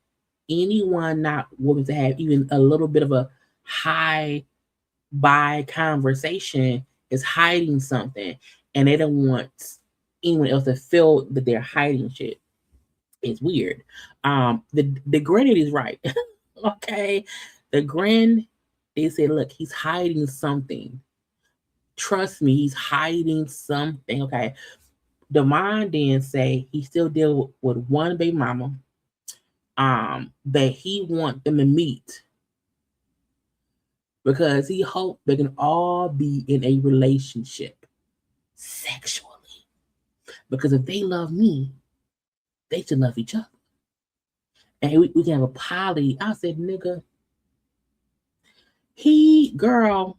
anyone not willing to have even a little bit of a high by conversation is hiding something, and they don't want anyone else to feel that they're hiding shit. It's weird. The granddaddy is right. Okay. They said, look, he's hiding something. Trust me, he's hiding something. Okay. Demond then say he still deal with one baby mama that he want them to meet because he hoped they can all be in a relationship sexually. Because if they love me, they should love each other. And we can have a poly. I said, nigga, girl,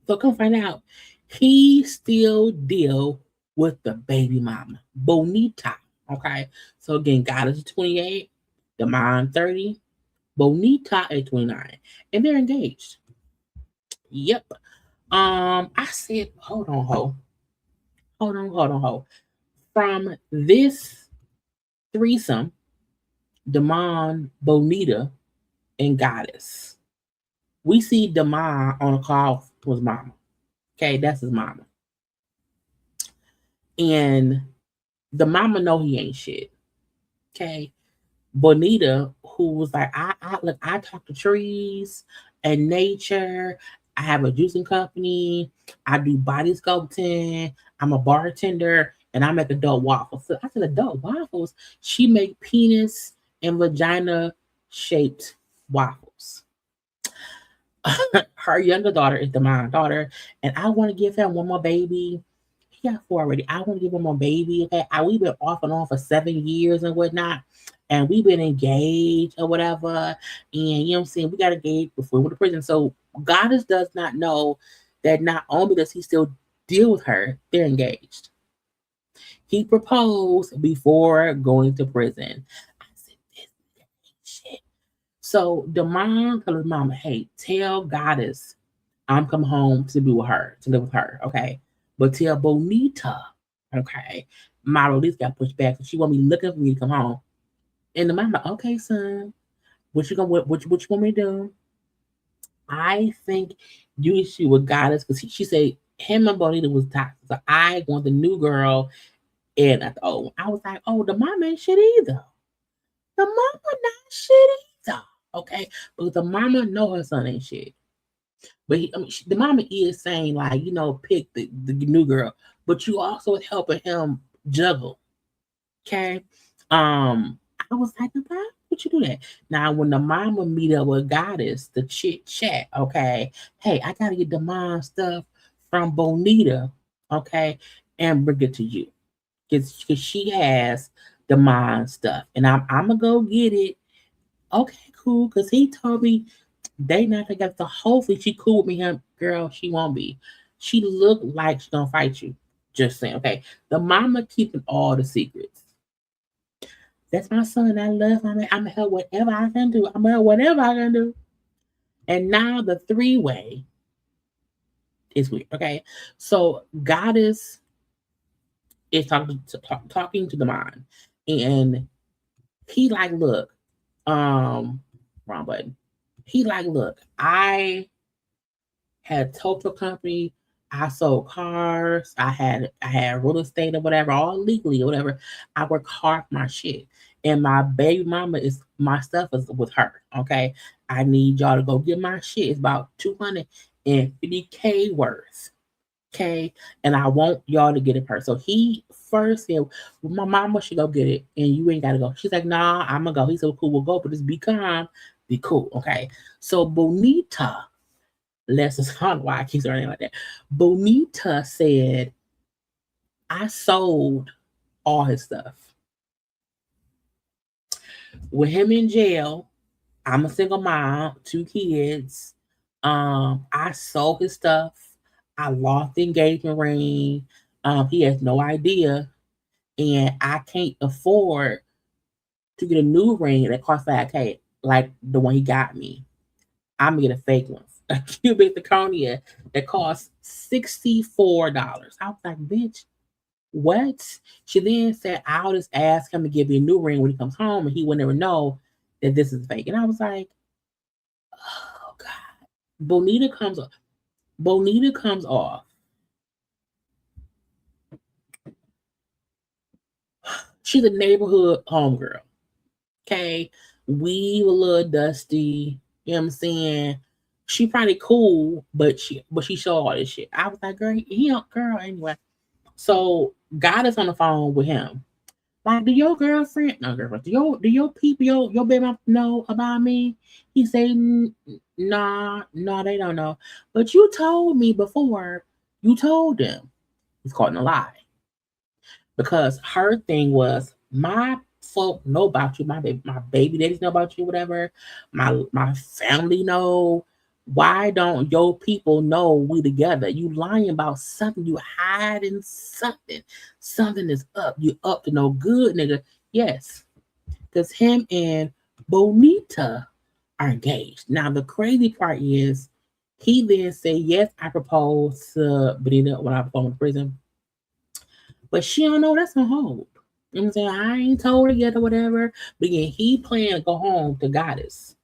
so come find out, he still deal with the baby mama, Bonita. Okay. So again, God is 28, Demond 30, Bonita is 29, and they're engaged. Yep. I said, hold on. From this threesome, Damon, Bonita, and Goddess. We see Damon on a call with his mama. Okay, that's his mama. And the mama know he ain't shit. Okay. Bonita, who was like, I talk to trees and nature. I have a juicing company. I do body sculpting. I'm a bartender, and I make adult waffles. So I said, adult waffles. She make penis and vagina shaped waffles. Her younger daughter is the mom daughter, and I want to give him one more baby. He got four already. I want to give him a baby. Okay, we've been off and on for 7 years and whatnot, and we've been engaged or whatever. And you know what I'm saying? We got engaged before we went to prison. So Goddess does not know that not only does he still deal with her, they're engaged. He proposed before going to prison. I said, this shit. So the mom told his mama, hey, tell Goddess I'm coming home to be with her, to live with her, okay? But tell Bonita, okay, my release got pushed back, so she want me looking for me to come home. And the mama, okay, son, what you want me to do? I think you should with Goddess because she said him and Bonita was toxic. So I want the new girl and at the old one. I was like, oh, the mama ain't shit either. The mama not shit either. Okay, but the mama know her son ain't shit. But the mama is saying like, pick the new girl, but you also helping him juggle. Okay, I was like, why would you do that? Now, when the mama meet up with Goddess, the chit chat. Okay, hey, I gotta get the mom stuff from Bonita. Okay, and bring it to you because she has the mom stuff, and I'm gonna go get it. Okay, cool. Because he told me they not together. So hopefully she cool with me. Him, girl, she won't be. She look like she gonna fight you. Just saying. Okay. The mama keeping all the secrets. That's my son. I love him. I'm gonna help whatever I can do. I'm gonna help whatever I can do. And now the three-way is weird. Okay. So Goddess is talking to the mind. And he like, look, wrong button. He like, look, I had a total company. I sold cars. I had real estate or whatever, all legally or whatever. I work hard for my shit. And my baby mama is my stuff is with her. Okay. I need y'all to go get my shit. It's about 250K worth. Okay. And I want y'all to get it first. So he first said, well, my mama should go get it and you ain't gotta go. She's like, nah, I'm gonna go. He said, well, cool, we'll go, but just be calm, be cool. Okay. So Bonita, less is on why I keep saying like that. Bonita said, I sold all his stuff. With him in jail, I'm a single mom, 2 kids. I sold his stuff. I lost the engagement ring. He has no idea, and I can't afford to get a new ring that costs 5K like the one he got me. I'm gonna get a fake one, a cubic zirconia that costs $64. I was like, bitch, what? She then said, I'll just ask him to give me a new ring when he comes home, and he will never know that this is fake. And I was like, oh God. Bonita comes off. Bonita comes off. She's a neighborhood homegirl. Okay. We were a little dusty. You know what I'm saying? She probably cool, but she showed all this shit. I was like, girl, anyway. So got us on the phone with him. Like, do your girlfriend, no girlfriend, do your people, your baby mama know about me? He said, nah, no, they don't know. But you told me before. You told them. He's caught in a lie because her thing was my folk know about you, my baby daddies know about you, whatever. My family know. Why don't your people know we together? You lying about something. You hiding something. Something is up. You up to no good, nigga. Yes, because him and Bonita are engaged. Now the crazy part is He then said, yes, I proposed to Benita when I was in prison, but she don't know that's on hold. You know what I'm saying? I ain't told her yet or whatever. But again, he planned to go home to Goddess.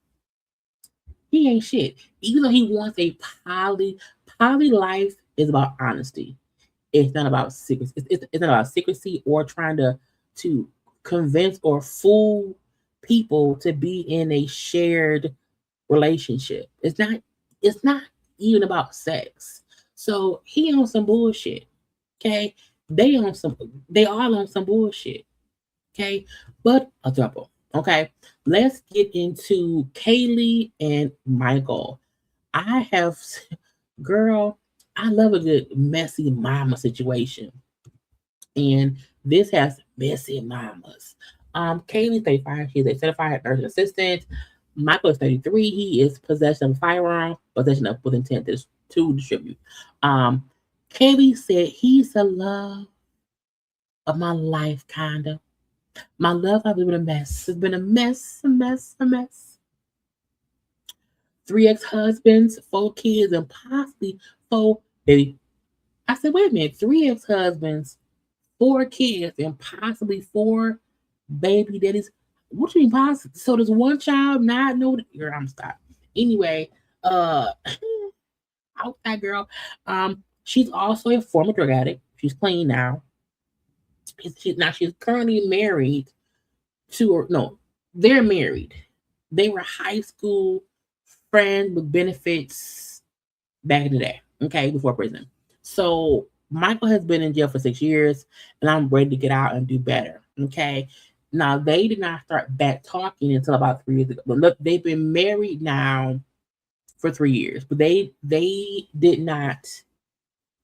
He ain't shit. Even though he wants a poly life is about honesty. It's not about secrecy. It's not about secrecy or trying to convince or fool people to be in a shared relationship. It's not even about sex. So he on some bullshit. Okay. They all on some bullshit. Okay. But a double. Okay. Let's get into Kaylee and Michael. I have girl, I love a good messy mama situation. And this has messy mamas. Kaylee's 35. She's a certified nursing assistant. Michael is 33. He is possession of a firearm, possession of with intent to distribute. Um, Kaylee said he's the love of my life, kinda. My love life has been a mess. It's been a mess, a mess, a mess. 3 ex-husbands, 4 kids, and possibly 4 baby. I said, wait a minute, 3 ex-husbands, 4 kids, and possibly 4 baby daddies. What do you mean possible? So there's one child not know girl, I'm stop. Anyway, out that girl. She's also a former drug addict. She's clean now. She's currently married to or no, they're married. They were high school friends with benefits back in the day, okay, before prison. So Michael has been in jail for 6 years, and I'm ready to get out and do better. Okay. Now they did not start back talking until about 3 years ago. But look, they've been married now for 3 years, but they did not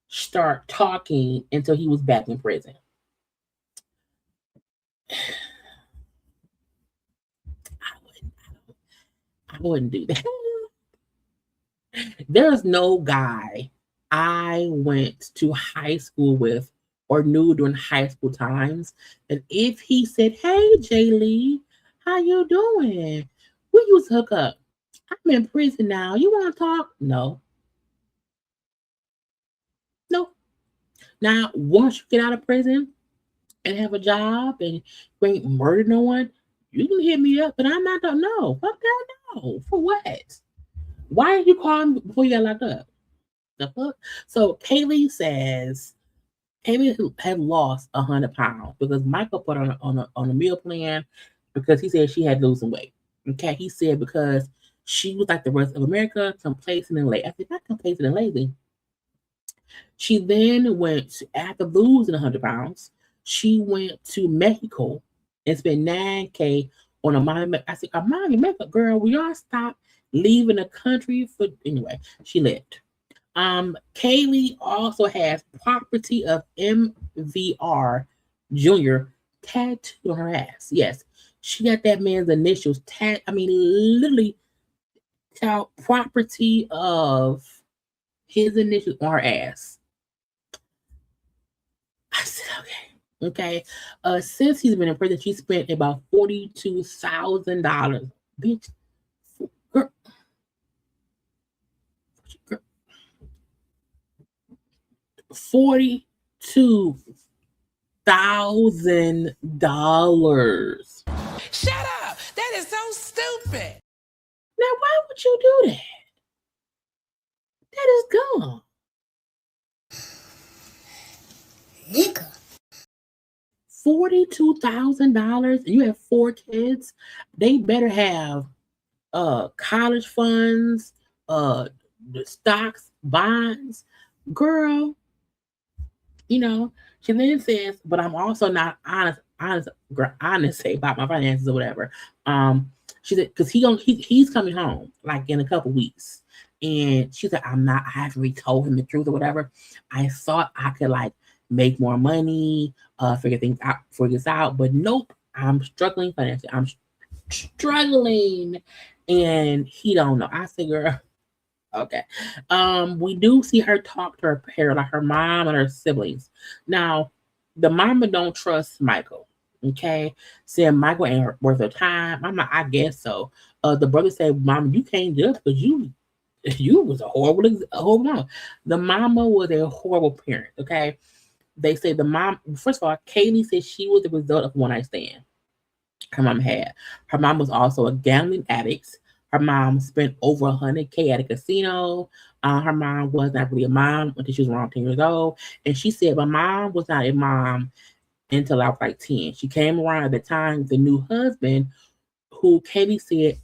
start talking until he was back in prison. I wouldn't do that. There's no guy I went to high school with or knew during high school times. And if he said, hey, Jaylee, how you doing? We used to hook up. I'm in prison now. You want to talk? No. No. Now, once you get out of prison and have a job and you ain't murdered no one, you can hit me up, but I'm not, don't know. Fuck that, no. For what? Why did you call me before you got locked up? The fuck? So Kaylee had lost 100 pounds because Michael put her on a meal plan because he said she had to lose some weight. Okay, he said because she was like the rest of America, complacent and lazy. I said not complacent and lazy. She then went after losing 100 pounds. She went to Mexico and spent 9K on a mommy. I said, a mommy makeup girl, we all stop leaving the country for anyway. She left. Kaylee also has property of MVR Jr. tattooed on her ass. Yes, she got that man's initials I mean, literally, property of his initials on her ass. I said, okay, okay. Since he's been in prison, she spent about $42,000. Bitch, girl, girl, $42,000. Shut up! That is so stupid. Now, why would you do that? That is dumb. Nigga. $42,000. You have 4 kids. They better have college funds, the stocks, bonds. Girl, she then says, but I'm also not honest about my finances or whatever. She said, because he's coming home like in a couple weeks. And she said, I haven't really told him the truth or whatever. I thought I could like make more money, figure this out, but nope, I'm struggling financially. I'm struggling. And he don't know. I said, girl, okay. We do see her talk to her parents, like her mom and her siblings. Now, the mama don't trust Michael. Okay, saying Michael ain't worth her time. I'm like, I guess so. The brother said, "Mom, you can't do it because You was a horrible mama. The mama was a horrible parent. Okay, they say the mom. First of all, Kaylee said she was the result of one night stand her mom had. Her mom was also a gambling addict. Her mom spent over 100K at a casino. Her mom was not really a mom until she was around 10 years old. And she said, my mom was not a mom until I was like 10. She came around at the time with a new husband who Katie said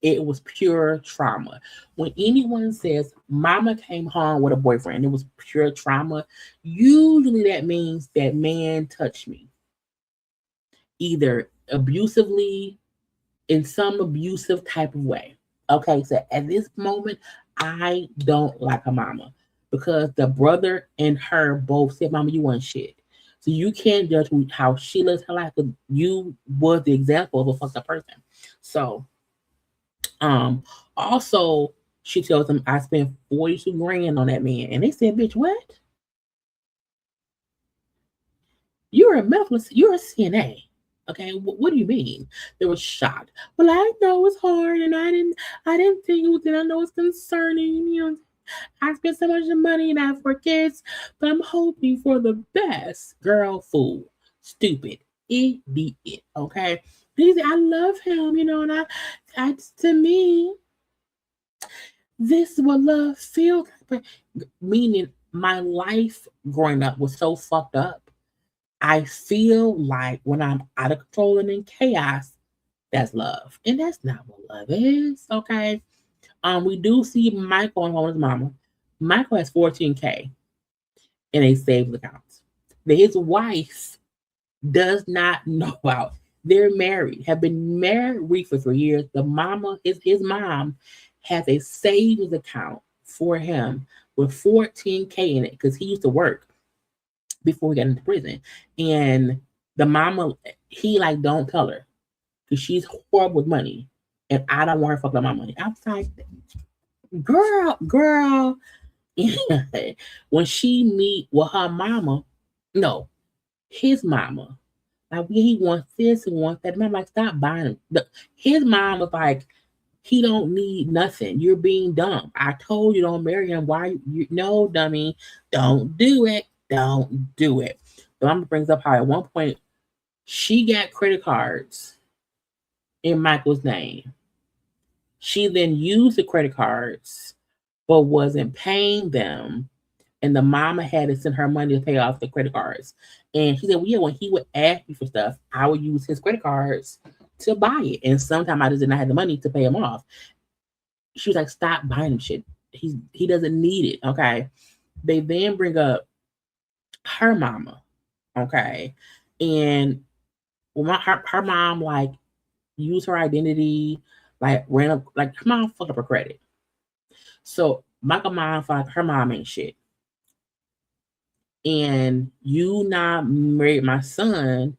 it was pure trauma. When anyone says mama came home with a boyfriend, it was pure trauma, usually that means that man touched me either abusively in some abusive type of way. Okay, so at this moment, I don't like her mama because the brother and her both said, "Mama, you want shit." So you can't judge how she lives her life. 'Cause you was the example of a fucked up person. So, um, also she tells them I spent 42 grand on that man, and they said, "Bitch, what? You're a medical, you're a CNA." Okay, what do you mean? They were shocked. Well, I know it's hard, and I didn't think it was. And I know it's concerning. You know, I spent so much money and I have 4 kids, but I'm hoping for the best. Girl, fool, stupid, idiot. Okay, these I love him. You know, and I to me, this is what love feels like. Meaning, my life growing up was so fucked up. I feel like when I'm out of control and in chaos, that's love. And that's not what love is, okay? We do see Michael and his mama. Michael has 14K in a savings account. That his wife does not know about. They're married, have been married for 3 years. The mama, his mom, has a savings account for him with 14K in it because he used to work before he got into prison. And the mama, he like, don't tell her because she's horrible with money. And I don't want her fucking up my money. I was like, girl. When she meet with her mama, no, his mama, like he wants this and wants that. And I'm like, stop buying him. His mom was like, he don't need nothing. You're being dumb. I told you don't marry him. Why you no dummy? Don't do it. Don't do it. The mama brings up how at one point she got credit cards in Michael's name. She then used the credit cards but wasn't paying them. And the mama had to send her money to pay off the credit cards. And she said, well, yeah, when he would ask me for stuff, I would use his credit cards to buy it. And sometimes I just did not have the money to pay him off. She was like, stop buying him shit. He doesn't need it. Okay. They then bring up her mama. Okay. And her mom like used her identity, like ran up, like her mom fucked up her credit. So Michael mom felt like her mom ain't shit. And you not married my son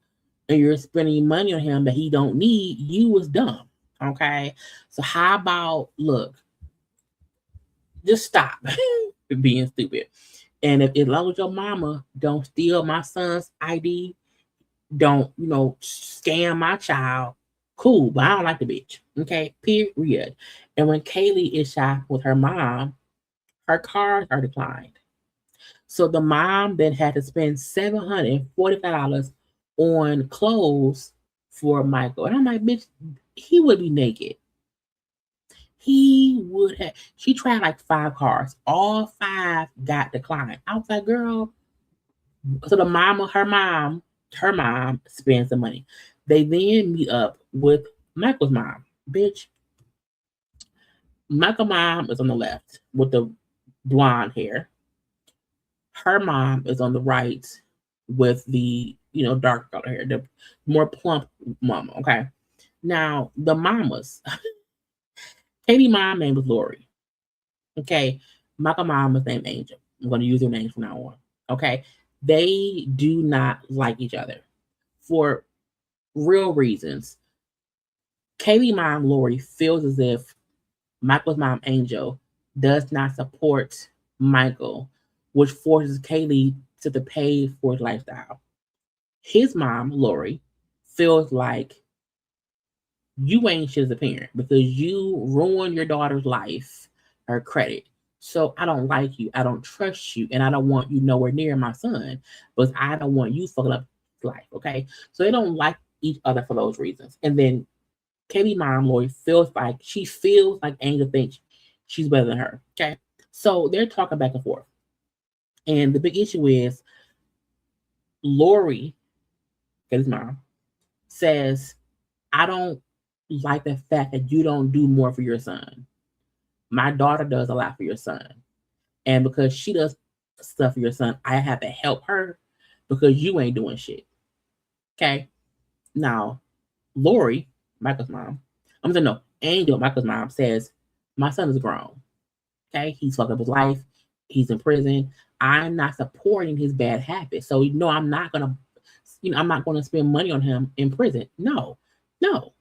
and you're spending money on him that he don't need, you was dumb. Okay. So how about look, just stop being stupid. And if as long as your mama don't steal my son's ID, don't, scam my child, cool, but I don't like the bitch. Okay, period. And when Kaylee is shot with her mom, her cards are declined. So the mom then had to spend $745 on clothes for Michael. And I'm like, bitch, he would be naked. He would have. She tried like 5 cars. All 5 got declined. I was like, girl. So her mom spends the money. They then meet up with Michael's mom. Bitch, Michael's mom is on the left with the blonde hair. Her mom is on the right with the dark color hair, the more plump mama. Okay. Now the mamas, Katie mom name was Lori. Okay. Michael mom was named Angel. I'm going to use their names from now on. Okay. They do not like each other for real reasons. Kaylee mom Lori feels as if Michael's mom Angel does not support Michael, which forces Kaylee to pay for his lifestyle. His mom Lori feels like you ain't shit as a parent because you ruined your daughter's life her credit. So I don't like you. I don't trust you. And I don't want you nowhere near my son. Because I don't want you fucking up his life. Okay. So they don't like each other for those reasons. And then Katie mom, Lori, feels like Angel thinks she's better than her. Okay. So they're talking back and forth. And the big issue is Lori, Katie's mom, says, I don't like the fact that you don't do more for your son. My daughter does a lot for your son. And because she does stuff for your son, I have to help her because you ain't doing shit. Okay. Now, Lori, Michael's mom, I'm saying no, Angel, Michael's mom says, my son is grown. Okay. He's fucked up his life. He's in prison. I'm not supporting his bad habits. So I'm not gonna, I'm not gonna spend money on him in prison. No,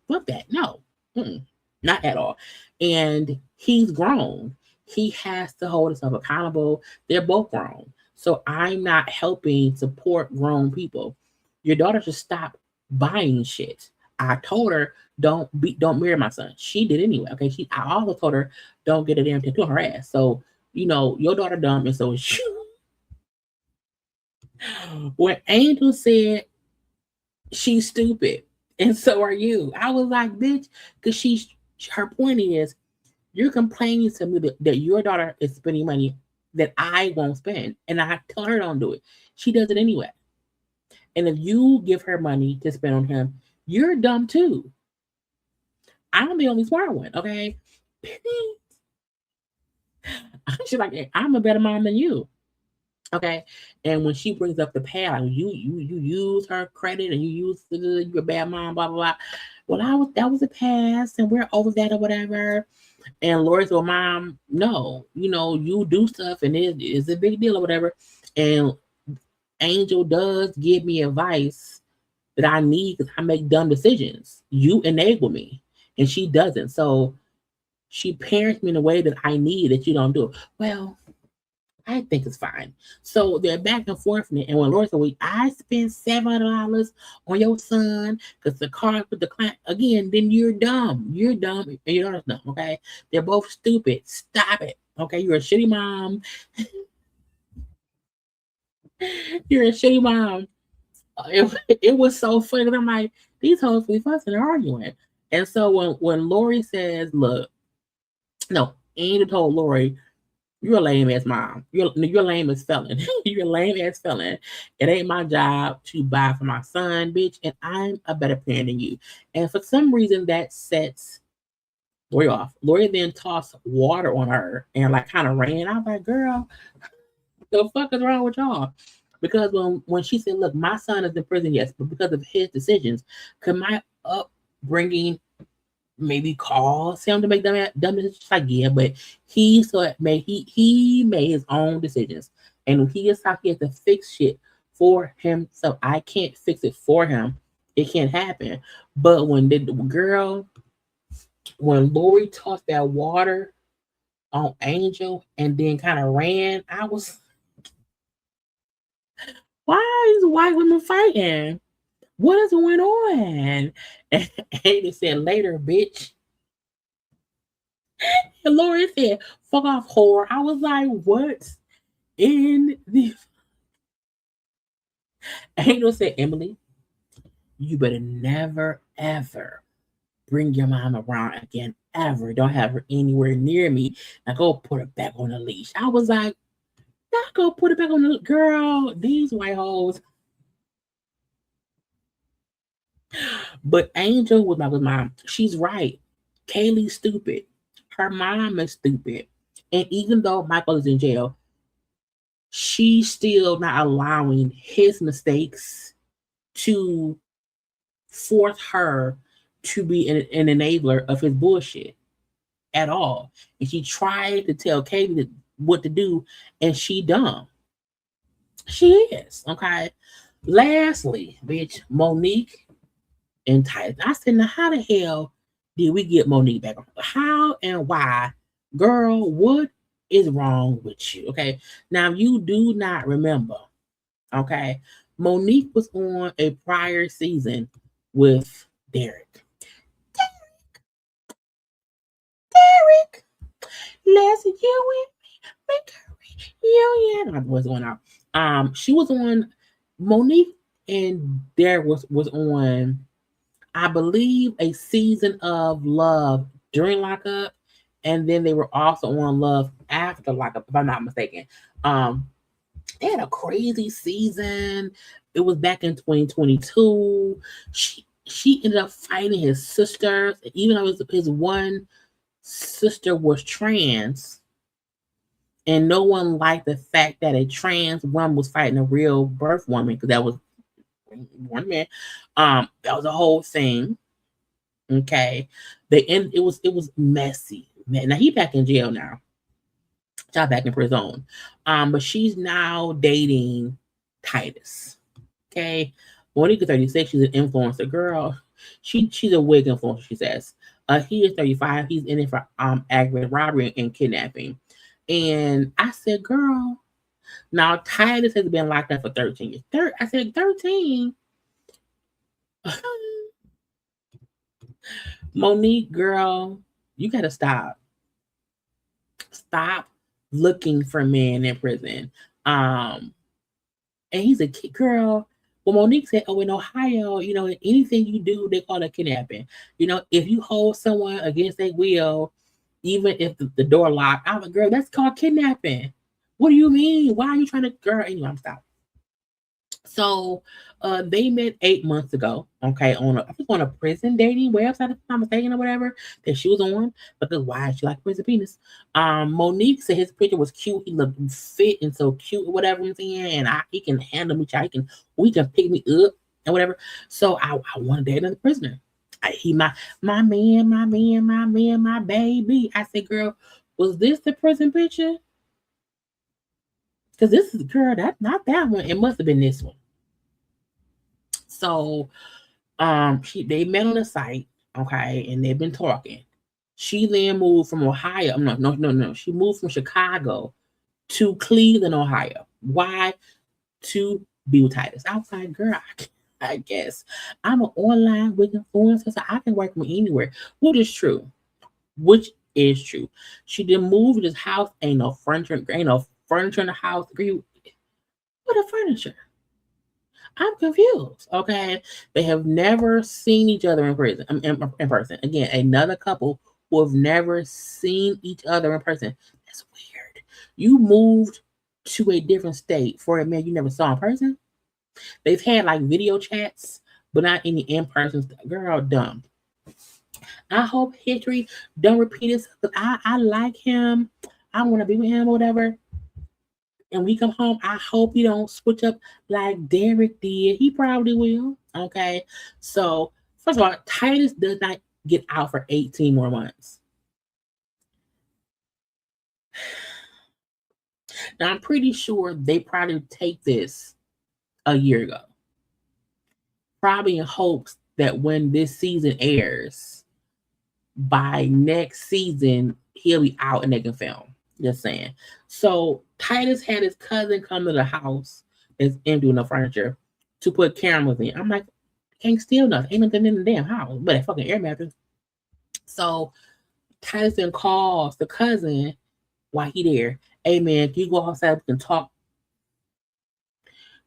fuck that. No. Mm-mm. Not at all. And he's grown. He has to hold himself accountable. They're both grown. So I'm not helping support grown people. Your daughter should stop buying shit. I told her don't marry my son. She did anyway. Okay. I also told her don't get a damn tattoo on her ass. So, your daughter dumb and so is you. When Angel said she's stupid and so are you, I was like, bitch, because her point is you're complaining to me that your daughter is spending money that I won't spend. And I tell her don't do it. She does it anyway. And if you give her money to spend on him, you're dumb too. I'm the only smart one, okay? She's like, I'm a better mom than you. Okay. And when she brings up the past, like, you use her credit and you use your bad mom, blah, blah, blah. Well, that was a past and we're over that or whatever. And Lori said, well, Mom, no, you do stuff and it's a big deal or whatever. And Angel does give me advice that I need because I make dumb decisions. You enable me. And she doesn't. So she parents me in a way that I need that you don't do. Well, I think it's fine. So they're back and forth. And when Lori said, well, I spent $700 on your son because the car with the client, again, then you're dumb. You're dumb and your daughter's dumb, okay? They're both stupid. Stop it, okay? You're a shitty mom. You're a shitty mom. It was so funny because I'm like, these hoes be fussing and arguing. And so when Lori says, look, no, Angel told Lori, you're a lame ass mom. You're lame as felon. You're a lame ass felon. It ain't my job to buy for my son, bitch, and I'm a better parent than you. And for some reason that sets Lori off. Lori then tossed water on her and like kind of ran. I was like, girl, the fuck is wrong with y'all? Because when she said, look, my son is in prison, yes, but because of his decisions, could my upbringing maybe cause him to make dumb decisions? Like, yeah, but he made his own decisions. And he is how he has to fix shit for himself. I can't fix it for him. It can't happen. But when Lori tossed that water on Angel and then kind of ran, I was, why is white women fighting? What is going on? And Angel said, later, bitch. And Lori said, fuck off, whore. I was like, what in the... Angel said, Emily, you better never, ever bring your mom around again, ever. Don't have her anywhere near me. Now go put her back on the leash. I was like, now go put it back on the... Girl, these white hoes. But Angel was my mom. She's right. Kaylee's stupid. Her mom is stupid. And even though Michael is in jail, she's still not allowing his mistakes to force her to be an enabler of his bullshit at all. And she tried to tell Katie what to do, and she dumb. She is, okay? Lastly, bitch, Monique and Tyson. I said, now how the hell did we get Monique back? How and why? Girl, what is wrong with you? Okay. Now you do not remember. Okay. Monique was on a prior season with Derek. Derek. Let's you and me, you yeah. What's going on? She was on Monique and there was on, I believe, a season of Love during Lockup, and then they were also on Love after Lockup, if I'm not mistaken. Um, they had a crazy season. It was back in 2022. She ended up fighting his sisters, even though his one sister was trans, and no one liked the fact that a trans woman was fighting a real birth woman because that was one man. That was a whole thing. Okay, it was messy. Man, now he back in jail now. Child back in prison. But she's now dating Titus. Okay, Monique is 36. She's an influencer girl. She's a wig influencer. She says. He is 35. He's in it for aggravated robbery and kidnapping. And I said, girl, now Titus has been locked up for 13 years. I said 13. Monique, girl, you gotta stop. Stop looking for men in prison. And he's a kid, girl. Well, Monique said, "Oh, in Ohio, anything you do, they call it kidnapping. If you hold someone against their will, even if the door locked, I'm like, girl, that's called kidnapping. What do you mean? Why are you trying to, girl? Anyway, I'm stopped. So they met 8 months ago, okay, I think on a prison dating website, if I'm mistaken, or whatever that she was on. Because why she like prison penis? Monique said his picture was cute. He looked fit and so cute, or whatever I'm saying. And he can handle me, child. We can pick me up and whatever. So I want to date another prisoner. He my man, my man, my man, my baby. I said, girl, was this the prison picture? Because this is, girl, that's not that one. It must have been this one. So they met on the site, okay, and they've been talking. She then moved from Ohio. No. She moved from Chicago to Cleveland, Ohio. Why? To be with Titus. I was like, girl, I guess I'm an online with influencer, so I can work from anywhere. Which is true. She didn't move to this house. Ain't no furniture in the house. What a furniture? I'm confused. Okay, they have never seen each other in prison. In person. Again, another couple who have never seen each other in person. That's weird. You moved to a different state for a man you never saw in person. They've had like video chats, but not any in person. Girl, dumb. I hope history don't repeat itself. I like him. I want to be with him or whatever. And we come home, I hope he don't switch up like Derek did. He probably will. Okay. So first of all, Titus does not get out for 18 more months. Now I'm pretty sure they probably take this a year ago. Probably in hopes that when this season airs, by next season, he'll be out and they can film. Just saying. So Titus had his cousin come to the house that's empty with no furniture to put cameras in. I'm like, can't steal nothing. Ain't nothing in the damn house but a fucking air mattress. So Titus then calls the cousin while he there. Hey man, can you go outside? We can talk.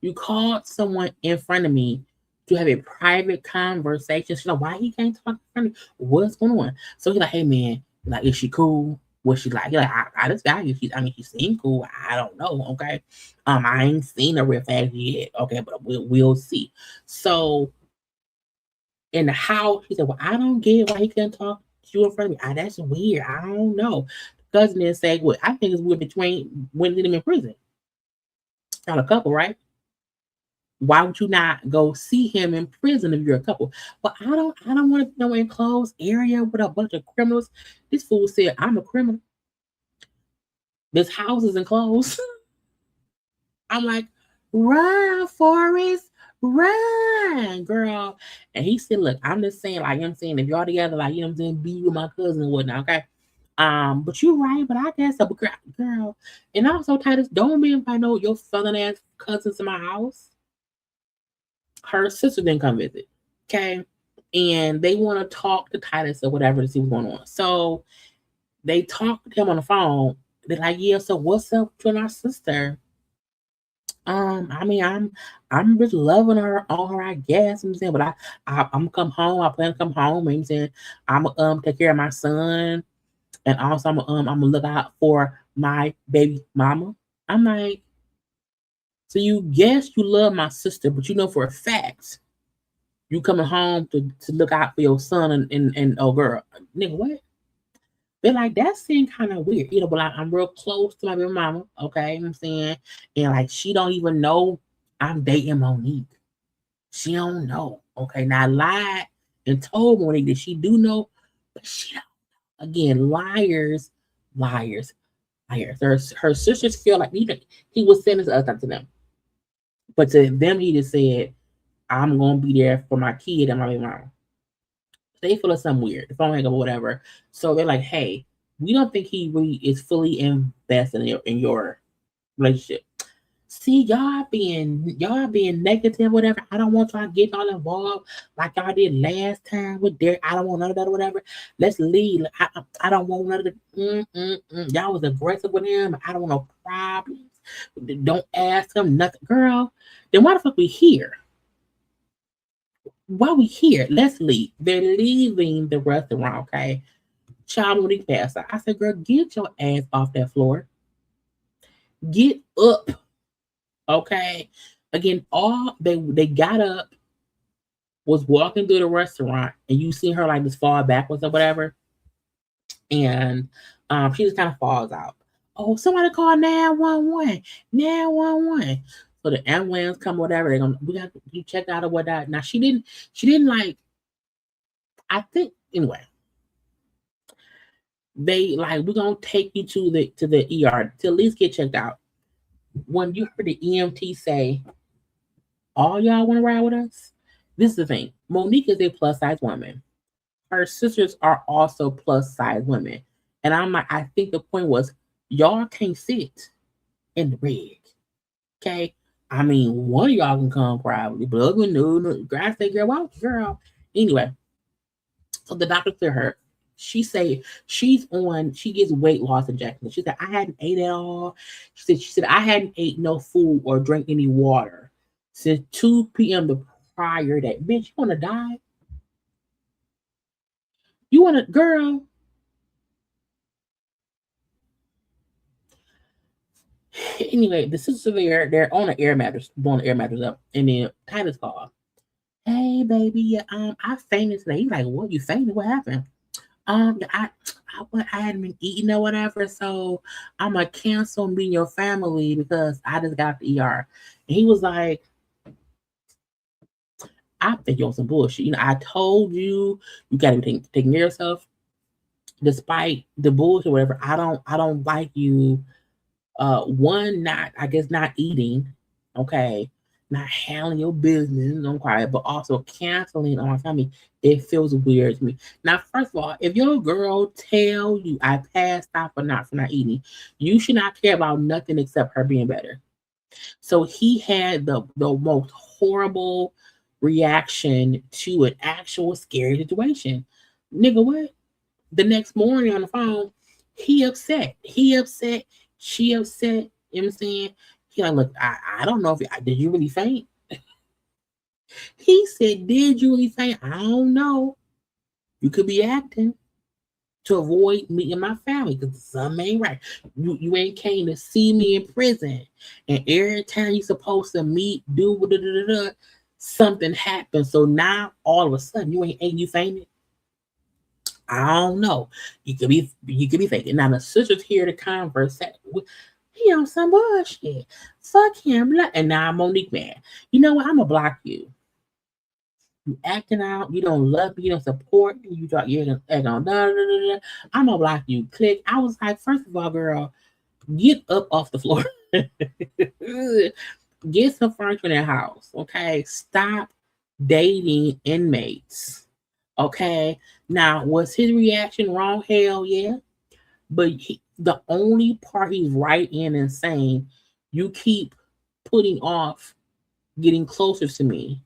You called someone in front of me to have a private conversation. She's like, why he can't talk in front of me? What's going on? So he's like, hey man, like, is she cool? What she like? He's like, I just value. She seemed cool. I don't know. Okay. I ain't seen a real fast yet. Okay, but we'll see. So in the house, he said, well, I don't get why he couldn't talk to you in front of me. That's weird. I don't know. The cousin then said, well, I think it's weird between when them in prison. Not a couple, right? Why would you not go see him in prison if you're a couple? Well, I don't want to be no enclosed area with a bunch of criminals. This fool said, I'm a criminal. This house is enclosed. I'm like, run, Forrest, run, girl. And he said, look, I'm just saying, like, I'm saying, if y'all together, like, I'm saying, be with my cousin and whatnot, okay? But you're right, but I guess so, but girl. And also, Titus, don't be invite no your southern ass cousins to my house. Her sister didn't come visit. Okay. And they want to talk to Titus or whatever to see what's going on. So They talked to him on the phone. They're like, yeah, so what's up with our sister? I mean, I'm just loving her on her, I guess. I'm saying, but I'm gonna come home. I plan to come home. I'm saying I'm gonna take care of my son, and also I'm gonna look out for my baby mama. I'm like, so you guess you love my sister, but you know for a fact you coming home to look out for your son and oh girl, nigga, what? They're like, that seemed kind of weird, but like, I'm real close to my baby mama, okay? You know what I'm saying, and like she don't even know I'm dating Monique. She don't know, okay? Now I lied and told Monique that she do know, but she don't. Again, liars, liars, liars. Her sisters feel like he was saying this other time to them, but to them he just said, "I'm gonna be there for my kid and my baby mama." They feel like something weird. The phone hang up or whatever. So they're like, hey, we don't think he really is fully invested in your relationship. See, y'all being negative, whatever. I don't want y'all getting all involved like y'all did last time with Derek. I don't want none of that or whatever. Let's leave. I don't want none of the y'all was aggressive with him. I don't want no problems. Don't ask him nothing. Girl, then why the fuck we here? While we here, let's leave. They're leaving the restaurant, okay? Child when he passed out. I said, girl, get your ass off that floor. Get up. Okay. Again, all they got up, was walking through the restaurant, and you see her like just fall backwards or whatever. And she just kind of falls out. Oh, somebody call 911. 911. So the ambulance come, whatever. They're gonna we got you check out or whatnot. Now she didn't like I think anyway. They like we're gonna take you to the ER to at least get checked out. When you heard the EMT say, all y'all wanna ride with us? This is the thing. Monique is a plus size woman. Her sisters are also plus size women. And I'm like, I think the point was y'all can't sit in the rig. Okay? I mean, one of y'all can come probably, but other one, no, girl, say, girl, why girl? Anyway, so the doctor cleared her. She gets weight loss injections. She said, I hadn't ate at all. She said, I hadn't ate no food or drank any water since 2 p.m. the prior day. Bitch, you wanna die? You wanna girl? Anyway, the sisters they're on an air mattress, blowing the air mattress up, and then Titus called. Hey baby, I fainted today. He's like, what, you fainted? What happened? I hadn't been eating or whatever, so I'm gonna cancel meeting your family because I just got the ER. And he was like, I think you're on some bullshit. I told you gotta be taking care of yourself, despite the bullshit, whatever. I don't like you. One, not I guess not eating, okay, not handling your business, don't cry, but also canceling on my family. It feels weird to me. Now, first of all, if your girl tell you I passed out for not eating, you should not care about nothing except her being better. So he had the most horrible reaction to an actual scary situation. Nigga, what? The next morning on the phone, he upset. He upset. She upset. You know what I'm saying? He like, look, I don't know if did you really faint? He said, did you really faint? I don't know. You could be acting to avoid meeting my family because something ain't right. You ain't came to see me in prison, and every time you supposed to meet, do something happened. So now all of a sudden ain't you fainted. I don't know. You could be faking. Now the sisters here to converse. He on some bullshit. Fuck him. And now Monique man. You know what? I'm gonna block you. You acting out. You don't love me. You don't support me. You thought you're gonna act on. I'm gonna block you. Click. I was like, first of all, girl, get up off the floor. Get some furniture in the house. Okay. Stop dating inmates. Okay. Now, was his reaction wrong? Hell yeah. But the only part he's right in and saying, you keep putting off getting closer to me,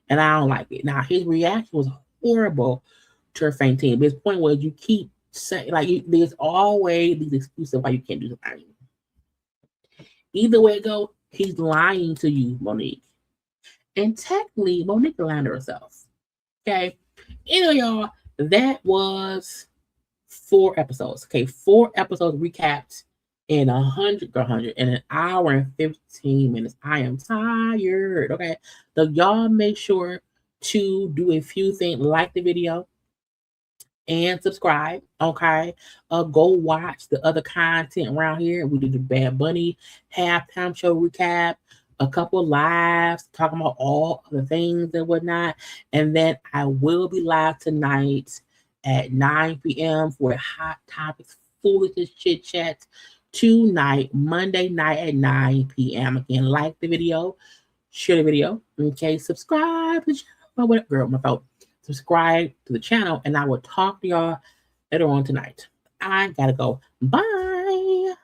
and I don't like it. Now, his reaction was horrible to her fainting. But his point was, you keep say there's always these excuses why you can't do something. Either way it go, he's lying to you, Monique. And technically, Monique lying to herself. Okay. Anyway, y'all, that was 4 episodes. Okay, 4 episodes recapped in 100 in an hour and 15 minutes. I am tired. Okay. So y'all make sure to do a few things, like the video and subscribe. Okay. Go watch the other content around here. We did the Bad Bunny halftime show recap, a couple of lives talking about all the things and whatnot. And then I will be live tonight at 9 p.m. for a Hot Topics Foolishness Chit Chat tonight, Monday night at 9 p.m. Again, like the video, share the video. Okay, subscribe to the channel. Oh, what up, girl? My fault. Subscribe to the channel, and I will talk to y'all later on tonight. I gotta go. Bye.